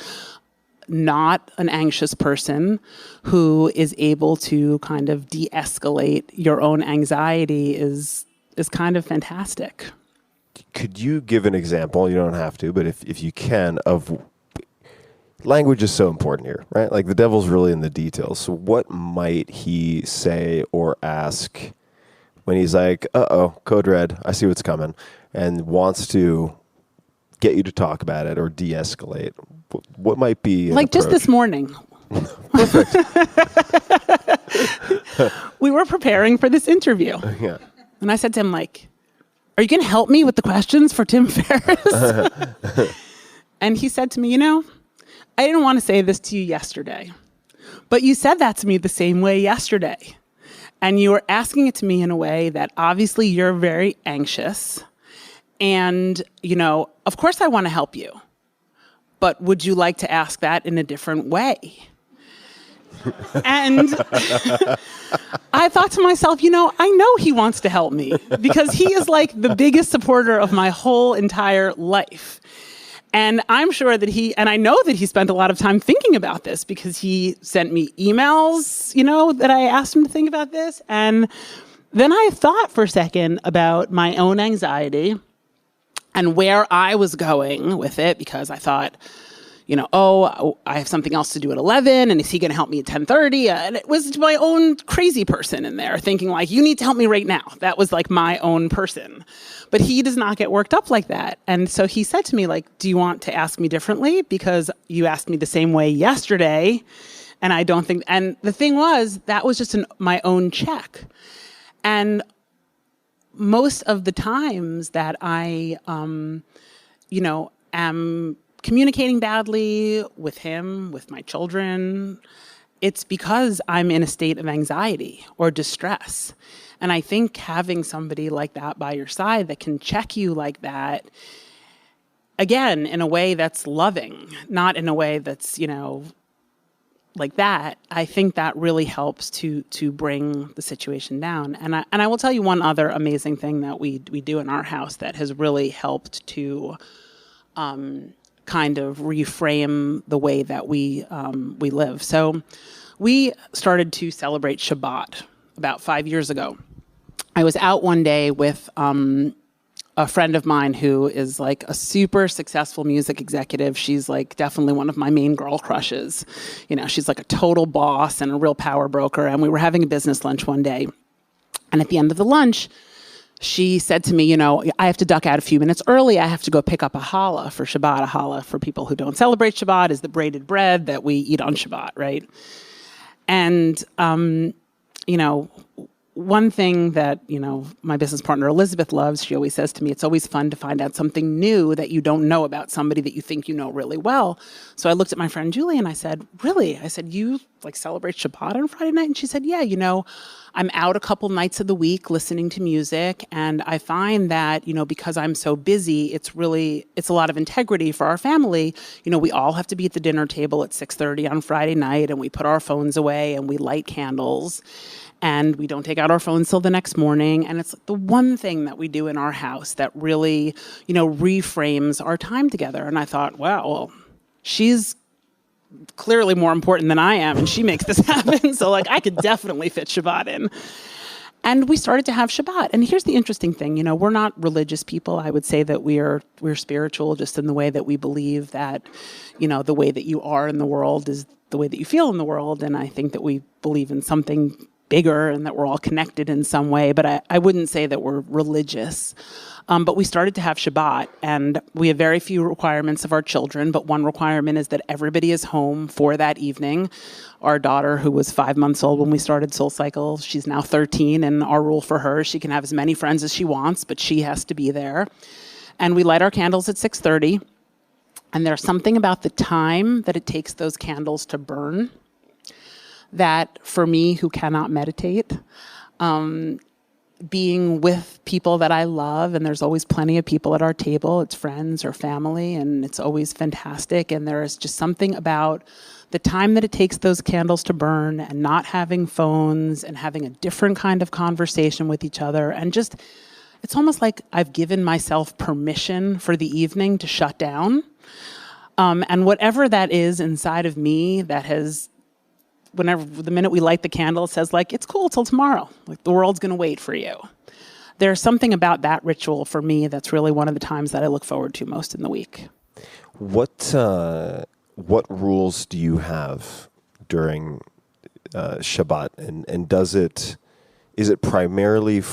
G: not an anxious person, who is able to kind of de-escalate your own anxiety is kind of fantastic.
F: Could you give an example? You don't have to, but if you can, of language is so important here, right? Like the devil's really in the details. So what might he say or ask when he's like, code red, I see what's coming, and wants to get you to talk about it or de-escalate? What might be
G: like just this morning?
F: Perfect.
G: We were preparing for this interview.
F: Yeah.
G: And I said to him, like, are you going to help me with the questions for Tim Ferriss? And he said to me, I didn't want to say this to you yesterday, but you said that to me the same way yesterday. And you were asking it to me in a way that obviously you're very anxious. And, of course I want to help you, but would you like to ask that in a different way? And I thought to myself, I know he wants to help me because he is like the biggest supporter of my whole entire life. And I'm sure that and I know that he spent a lot of time thinking about this because he sent me emails, that I asked him to think about this. And then I thought for a second about my own anxiety and where I was going with it, because I thought, I have something else to do at 11, and is he going to help me at 10:30? And it was my own crazy person in there thinking like, you need to help me right now. That was like my own person. But he does not get worked up like that. And so he said to me, like, do you want to ask me differently? Because you asked me the same way yesterday. And I don't think, and the thing was, that was just my own check. And most of the times that I, am communicating badly with him, with my children, it's because I'm in a state of anxiety or distress. And I think having somebody like that by your side that can check you like that, again, in a way that's loving, not in a way that's, like that, I think that really helps to bring the situation down. And I will tell you one other amazing thing that we do in our house that has really helped to kind of reframe the way that we live. So we started to celebrate Shabbat about 5 years ago. I was out one day with a friend of mine who is like a super successful music executive. She's like definitely one of my main girl crushes. She's like a total boss and a real power broker. And we were having a business lunch one day. And at the end of the lunch, she said to me, I have to duck out a few minutes early. I have to go pick up a challah for Shabbat. A challah, for people who don't celebrate Shabbat, is the braided bread that we eat on Shabbat, right? And, one thing that, my business partner Elizabeth loves, she always says to me, it's always fun to find out something new that you don't know about somebody that you think you know really well. So I looked at my friend Julie and I said, really? I said, you like celebrate Shabbat on Friday night? And she said, yeah, I'm out a couple nights of the week listening to music. And I find that, because I'm so busy, it's a lot of integrity for our family. We all have to be at the dinner table at 6:30 on Friday night, and we put our phones away and we light candles. And we don't take out our phones till the next morning. And it's the one thing that we do in our house that really, reframes our time together. And I thought, well, she's clearly more important than I am, and she makes this happen. So like I could definitely fit Shabbat in. And we started to have Shabbat. And here's the interesting thing, we're not religious people. I would say that we're spiritual, just in the way that we believe that, the way that you are in the world is the way that you feel in the world. And I think that we believe in something bigger and that we're all connected in some way, but I wouldn't say that we're religious. But we started to have Shabbat, and we have very few requirements of our children, but one requirement is that everybody is home for that evening. Our daughter, who was 5 months old when we started SoulCycle, she's now 13, and our rule for her, she can have as many friends as she wants, but she has to be there. And we light our candles at 6:30. And there's something about the time that it takes those candles to burn that, for me, who cannot meditate, being with people that I love, and there's always plenty of people at our table, it's friends or family, and it's always fantastic. And there is just something about the time that it takes those candles to burn and not having phones and having a different kind of conversation with each other. And just, it's almost like I've given myself permission for the evening to shut down. And whatever that is inside of me that has, whenever, the minute we light the candle, it says like, it's cool till tomorrow. Like the world's going to wait for you. There's something about that ritual for me that's really one of the times that I look forward to most in the week.
F: What rules do you have during Shabbat, and is it primarily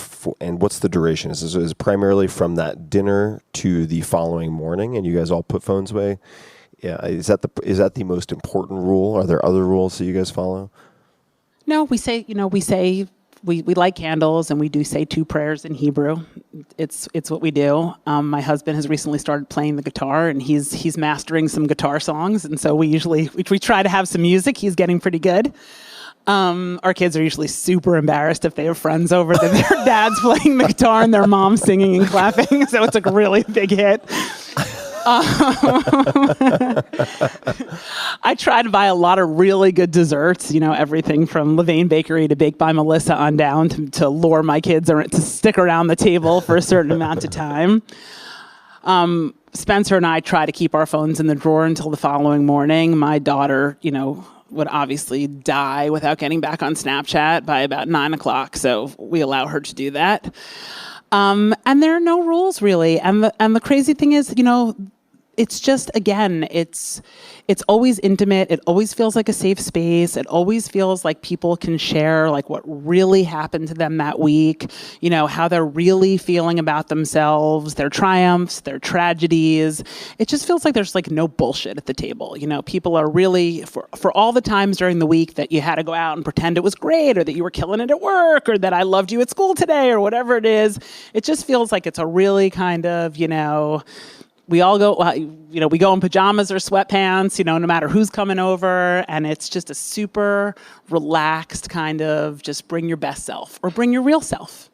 F: and what's the duration? Is it primarily from that dinner to the following morning, and you guys all put phones away? Yeah, is that the most important rule? Are there other rules that you guys follow?
G: No, we light candles, and we do say 2 prayers in Hebrew. It's what we do. My husband has recently started playing the guitar, and he's mastering some guitar songs, and so we try to have some music. He's getting pretty good. Our kids are usually super embarrassed if they have friends over that their dad's playing the guitar and their mom's singing and clapping, so it's like a really big hit. I try to buy a lot of really good desserts, everything from Levain Bakery to Baked by Melissa on down to lure my kids to stick around the table for a certain amount of time. Spencer and I try to keep our phones in the drawer until the following morning. My daughter, would obviously die without getting back on Snapchat by about 9:00, so we allow her to do that. And there are no rules really. And the crazy thing is, it's just, again, it's always intimate. It always feels like a safe space. It always feels like people can share like what really happened to them that week, how they're really feeling about themselves, their triumphs, their tragedies. It just feels like there's like no bullshit at the table. People are really, for all the times during the week that you had to go out and pretend it was great, or that you were killing it at work, or that I loved you at school today, or whatever it is, it just feels like it's a really kind of, we all go, we go in pajamas or sweatpants, no matter who's coming over. And it's just a super relaxed kind of just bring your best self or bring your real self.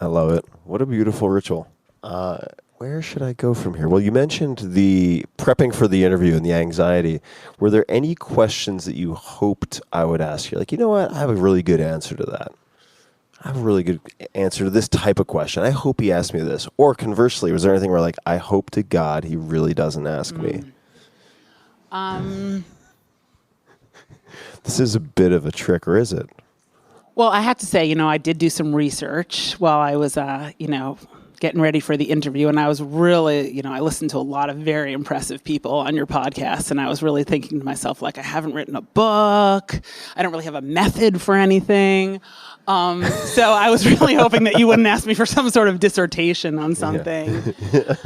F: I love it. What a beautiful ritual. Where should I go from here? Well, you mentioned the prepping for the interview and the anxiety. Were there any questions that you hoped I would ask you? Like, you know what? I have a really good answer to that. I have a really good answer to this type of question. I hope he asked me this. Or conversely, was there anything where like, I hope to God he really doesn't ask me? This is a bit of a trick, or is it?
G: Well, I have to say, I did do some research while I was, getting ready for the interview. And I was really, I listened to a lot of very impressive people on your podcast. And I was really thinking to myself, like, I haven't written a book. I don't really have a method for anything. So I was really hoping that you wouldn't ask me for some sort of dissertation on something. Yeah.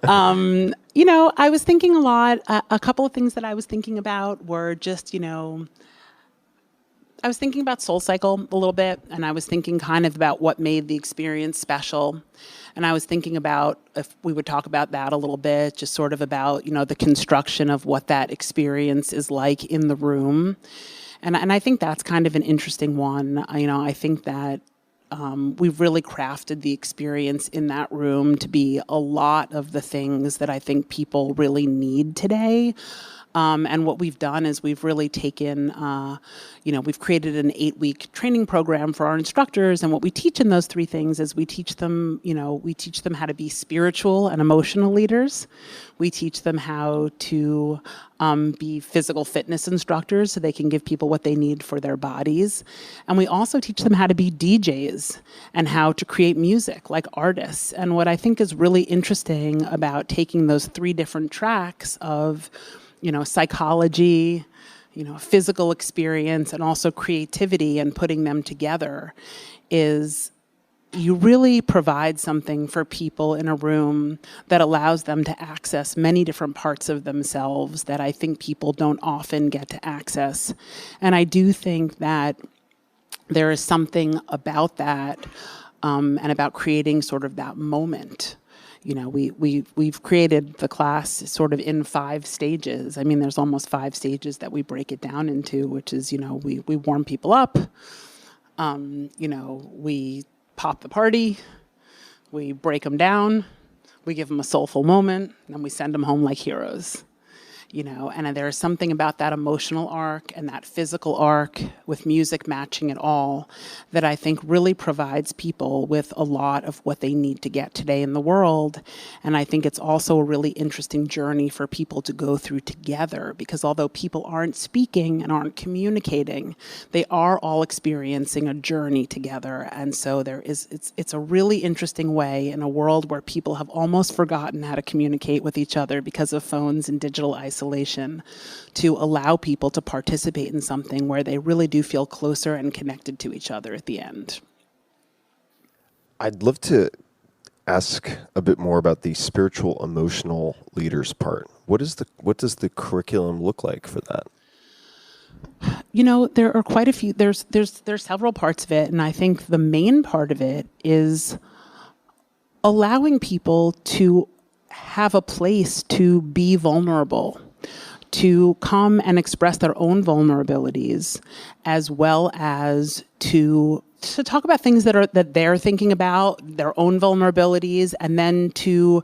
G: I was thinking a lot. A couple of things that I was thinking about were just, I was thinking about SoulCycle a little bit, and I was thinking kind of about what made the experience special. And I was thinking about if we would talk about that a little bit, just sort of about, the construction of what that experience is like in the room. And I think that's kind of an interesting one. I think that we've really crafted the experience in that room to be a lot of the things that I think people really need today. And what we've done is we've really taken, we've created an 8-week training program for our instructors. And what we teach in those 3 things is we teach them how to be spiritual and emotional leaders. We teach them how to be physical fitness instructors so they can give people what they need for their bodies. And we also teach them how to be DJs and how to create music like artists. And what I think is really interesting about taking those 3 different tracks of psychology, physical experience, and also creativity, and putting them together is you really provide something for people in a room that allows them to access many different parts of themselves that I think people don't often get to access. And I do think that there is something about that and about creating sort of that moment we've created the class sort of in 5 stages. I mean, there's almost 5 stages that we break it down into, which is, we warm people up, we pop the party, we break them down, we give them a soulful moment, and then we send them home like heroes. And there's something about that emotional arc and that physical arc with music matching it all that I think really provides people with a lot of what they need to get today in the world. And I think it's also a really interesting journey for people to go through together, because although people aren't speaking and aren't communicating, they are all experiencing a journey together. And so it's a really interesting way in a world where people have almost forgotten how to communicate with each other because of phones and digital isolation, to allow people to participate in something where they really do feel closer and connected to each other at the end.
F: I'd love to ask a bit more about the spiritual emotional leaders part. What does the curriculum look like for that?
G: There are quite a few. There's several parts of it, and I think the main part of it is allowing people to have a place to be vulnerable, to come and express their own vulnerabilities, as well as to talk about things that they're thinking about, their own vulnerabilities, and then to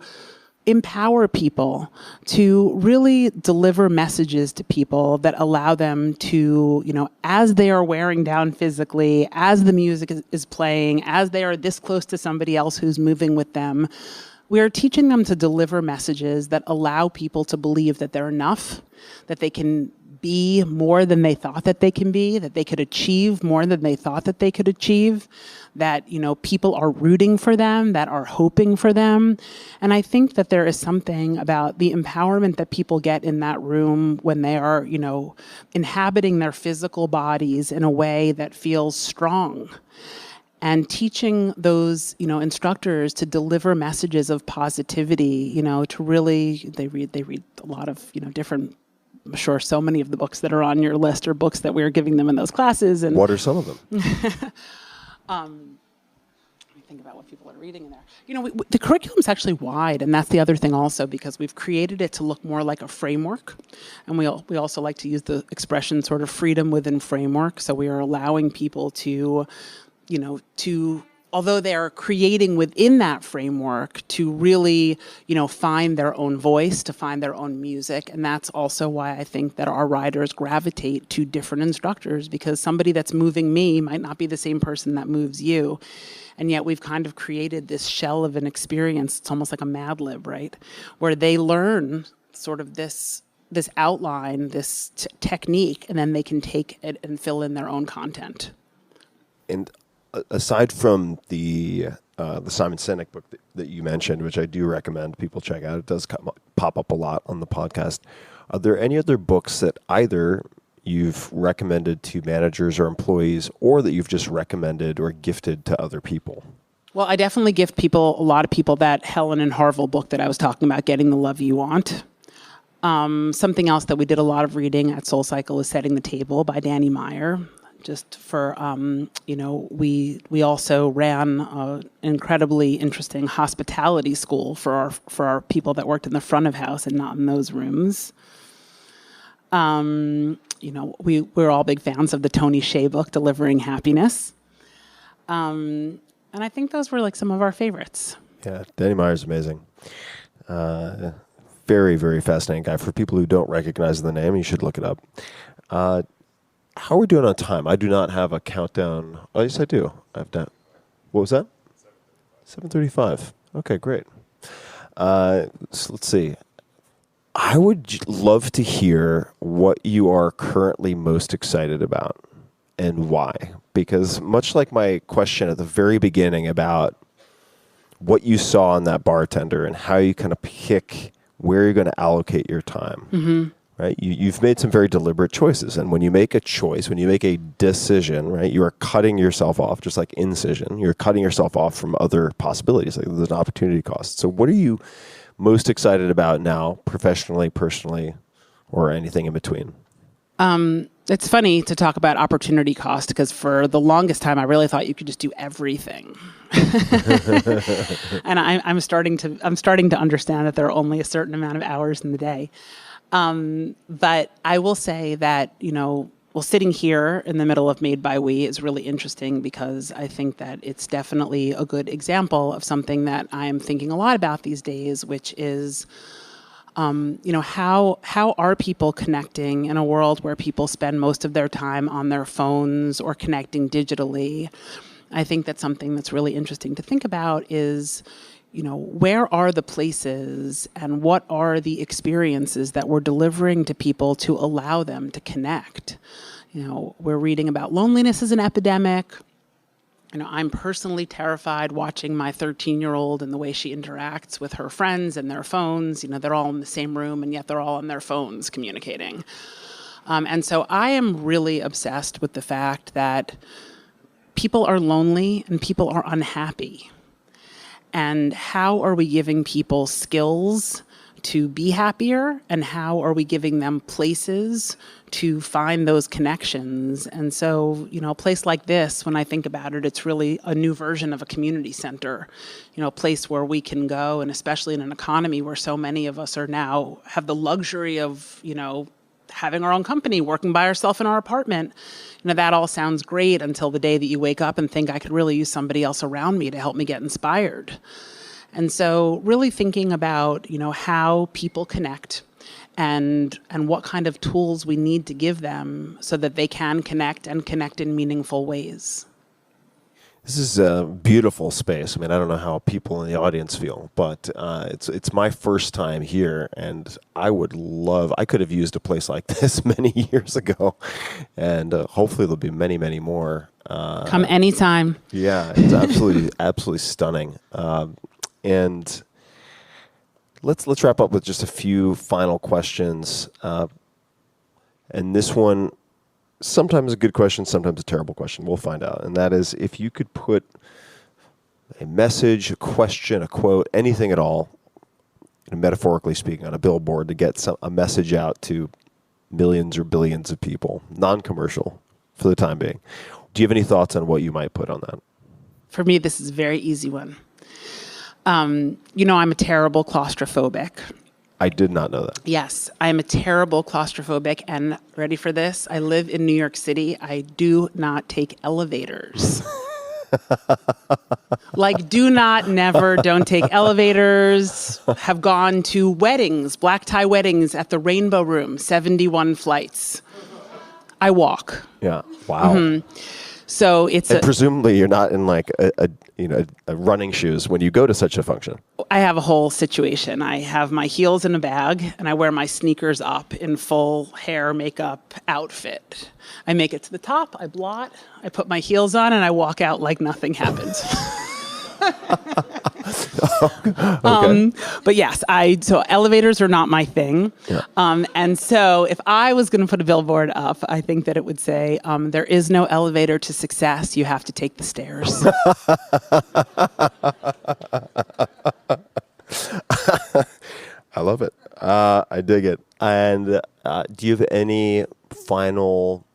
G: empower people to really deliver messages to people that allow them to, as they are wearing down physically, as the music is playing, as they are this close to somebody else who's moving with them, we are teaching them to deliver messages that allow people to believe that they're enough, that they can be more than they thought that they can be, that they could achieve more than they thought that they could achieve, that, people are rooting for them, that are hoping for them. And I think that there is something about the empowerment that people get in that room when they are, inhabiting their physical bodies in a way that feels strong. And teaching those, instructors to deliver messages of positivity, to really, they read a lot of, different, I'm sure so many of the books that are on your list are books that we are giving them in those classes. And
F: what are some of them?
G: Let me think about what people are reading in there. The curriculum's actually wide, and that's the other thing also, because we've created it to look more like a framework. And we also like to use the expression sort of freedom within framework. So we are allowing people to, although they're creating within that framework, to really, find their own voice, to find their own music. And that's also why I think that our riders gravitate to different instructors, because somebody that's moving me might not be the same person that moves you. And yet we've kind of created this shell of an experience. It's almost like a Mad Lib, right? Where they learn sort of this outline, this technique, and then they can take it and fill in their own content.
F: And aside from the Simon Sinek book that you mentioned, which I do recommend people check out, it does pop up a lot on the podcast. Are there any other books that either you've recommended to managers or employees, or that you've just recommended or gifted to other people?
G: Well, I definitely gift a lot of people that Helen and Harville book that I was talking about, Getting the Love You Want. Something else that we did a lot of reading at SoulCycle is Setting the Table by Danny Meyer. Just for, we also ran an incredibly interesting hospitality school for our people that worked in the front of house and not in those rooms. We're all big fans of the Tony Hsieh book, Delivering Happiness. And I think those were like some of our favorites.
F: Yeah, Danny Meyer's amazing. Very, very fascinating guy. For people who don't recognize the name, you should look it up. How are we doing on time? I do not have a countdown. Oh, yes, I do. I've done. What was that? 7:35. Okay, great. So let's see. I would love to hear what you are currently most excited about and why. Because much like my question at the very beginning about what you saw in that bartender and how you kind of pick where you're going to allocate your time. Mm-hmm. Right? You've made some very deliberate choices. And when you make a choice, when you make a decision, right, you are cutting yourself off, just like incision. You're cutting yourself off from other possibilities. Like there's an opportunity cost. So what are you most excited about now, professionally, personally, or anything in between?
G: It's funny to talk about opportunity cost because for the longest time, I really thought you could just do everything. And I'm starting to understand that there are only a certain amount of hours in the day. But I will say that, sitting here in the middle of Made by We is really interesting because I think that it's definitely a good example of something that I'm thinking a lot about these days, which is, how are people connecting in a world where people spend most of their time on their phones or connecting digitally? I think that something that's really interesting to think about is, where are the places and what are the experiences that we're delivering to people to allow them to connect? We're reading about loneliness as an epidemic. I'm personally terrified watching my 13-year-old and the way she interacts with her friends and their phones. They're all in the same room and yet they're all on their phones communicating. And so I am really obsessed with the fact that people are lonely and people are unhappy. And how are we giving people skills to be happier? And how are we giving them places to find those connections? And so, a place like this, when I think about it, it's really a new version of a community center, a place where we can go, and especially in an economy where so many of us are now have the luxury of, having our own company, working by ourselves in our apartment. That all sounds great until the day that you wake up and think I could really use somebody else around me to help me get inspired. And so really thinking about, how people connect and what kind of tools we need to give them so that they can connect and connect in meaningful ways.
F: This is a beautiful space. I don't know how people in the audience feel, but it's my first time here, and I could have used a place like this many years ago, and hopefully there'll be many, many more.
G: Come anytime.
F: Yeah, it's absolutely stunning. And let's wrap up with just a few final questions. And this one, sometimes a good question, sometimes a terrible question. We'll find out. And that is, if you could put a message, a question, a quote, anything at all, metaphorically speaking, on a billboard to get a message out to millions or billions of people, non-commercial for the time being. Do you have any thoughts on what you might put on that?
G: For me, this is a very easy one. I'm a terrible claustrophobic.
F: I did not know that.
G: Yes, I'm a terrible claustrophobic, and ready for this? I live in New York City. I do not take elevators. Don't take elevators. Have gone to weddings, black tie weddings at the Rainbow Room, 71 flights. I walk.
F: Yeah. Wow.
G: Mm-hmm. So
F: presumably you're not in like a running shoes when you go to such a function.
G: I have a whole situation. I have my heels in a bag and I wear my sneakers up in full hair, makeup outfit. I make it to the top, I blot, I put my heels on, and I walk out like nothing happened.
F: Okay.
G: But yes, so elevators are not my thing.
F: Yeah.
G: And so if I was going to put a billboard up, I think that it would say, there is no elevator to success. You have to take the stairs.
F: I love it. I dig it. And do you have any final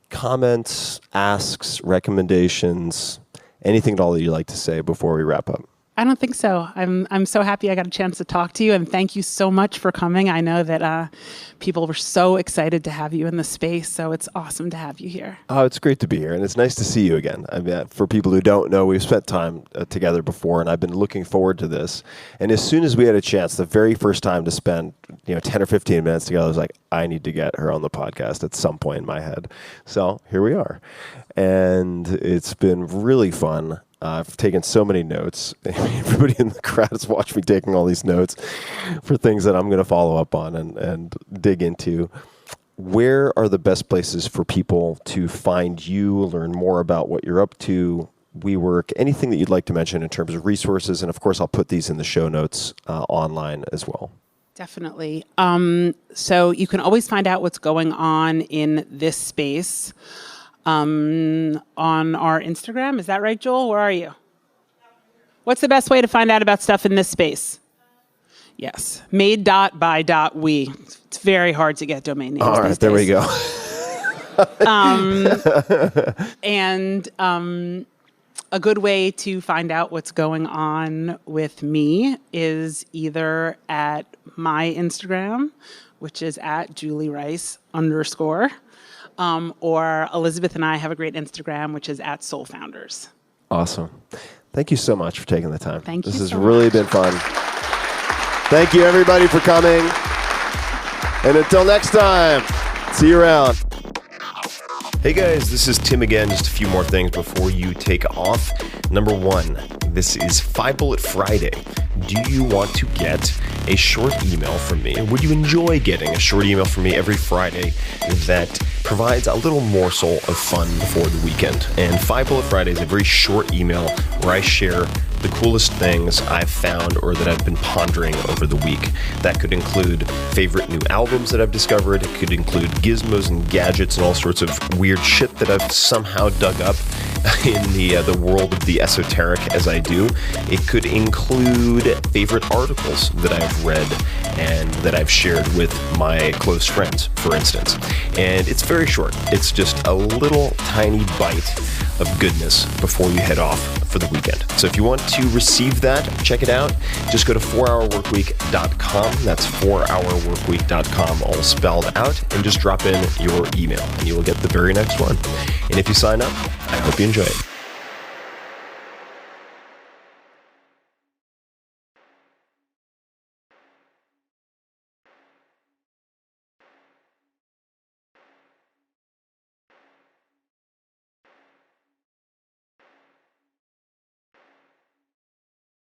F: comments, asks, recommendations, anything at all that you'd like to say before we wrap up?
G: I don't think so. I'm so happy I got a chance to talk to you, and thank you so much for coming. I know that people were so excited to have you in the space, so it's awesome to have you here.
F: Oh, it's great to be here, and it's nice to see you again. For people who don't know, we've spent time together before, and I've been looking forward to this. And as soon as we had a chance, the very first time to spend 10 or 15 minutes together, I was like, I need to get her on the podcast at some point in my head. So here we are, and it's been really fun. I've taken so many notes. Everybody in the crowd has watched me taking all these notes for things that I'm going to follow up on and dig into. Where are the best places for people to find you, learn more about what you're up to, WeWork, anything that you'd like to mention in terms of resources? And of course, I'll put these in the show notes online as well.
G: Definitely. So you can always find out what's going on in this space on our Instagram. Is that right, Joel? Where are you? What's the best way to find out about stuff in this space? Yes. Made.by.we. It's very hard to get domain names.
F: All right, there we go.
G: And a good way to find out what's going on with me is either at my Instagram, which is at @JulieRice_, or Elizabeth and I have a great Instagram, which is at @SoulFounders.
F: Awesome. Thank you so much for taking the time.
G: Thank you
F: This has
G: so
F: really
G: much.
F: been fun. Thank you, everybody, for coming. And until next time, see you around. Hey guys, this is Tim again. Just a few more things before you take off. Number one, this is 5 Bullet Friday. Do you want to get a short email from me? Would you enjoy getting a short email from me every Friday that provides a little morsel of fun before the weekend? And 5 Bullet Friday is a very short email where I share the coolest things I've found or that I've been pondering over the week. That could include favorite new albums that I've discovered. It could include gizmos and gadgets and all sorts of weird shit that I've somehow dug up in the world of the esoteric as I do. It could include favorite articles that I've read and that I've shared with my close friends, for instance. And it's very short. It's just a little tiny bite of goodness before you head off for the weekend. So if you want to receive that, check it out. Just go to 4hourworkweek.com. That's 4hourworkweek.com, all spelled out, and just drop in your email, and you will get the very next one. And if you sign up, I hope you enjoy it.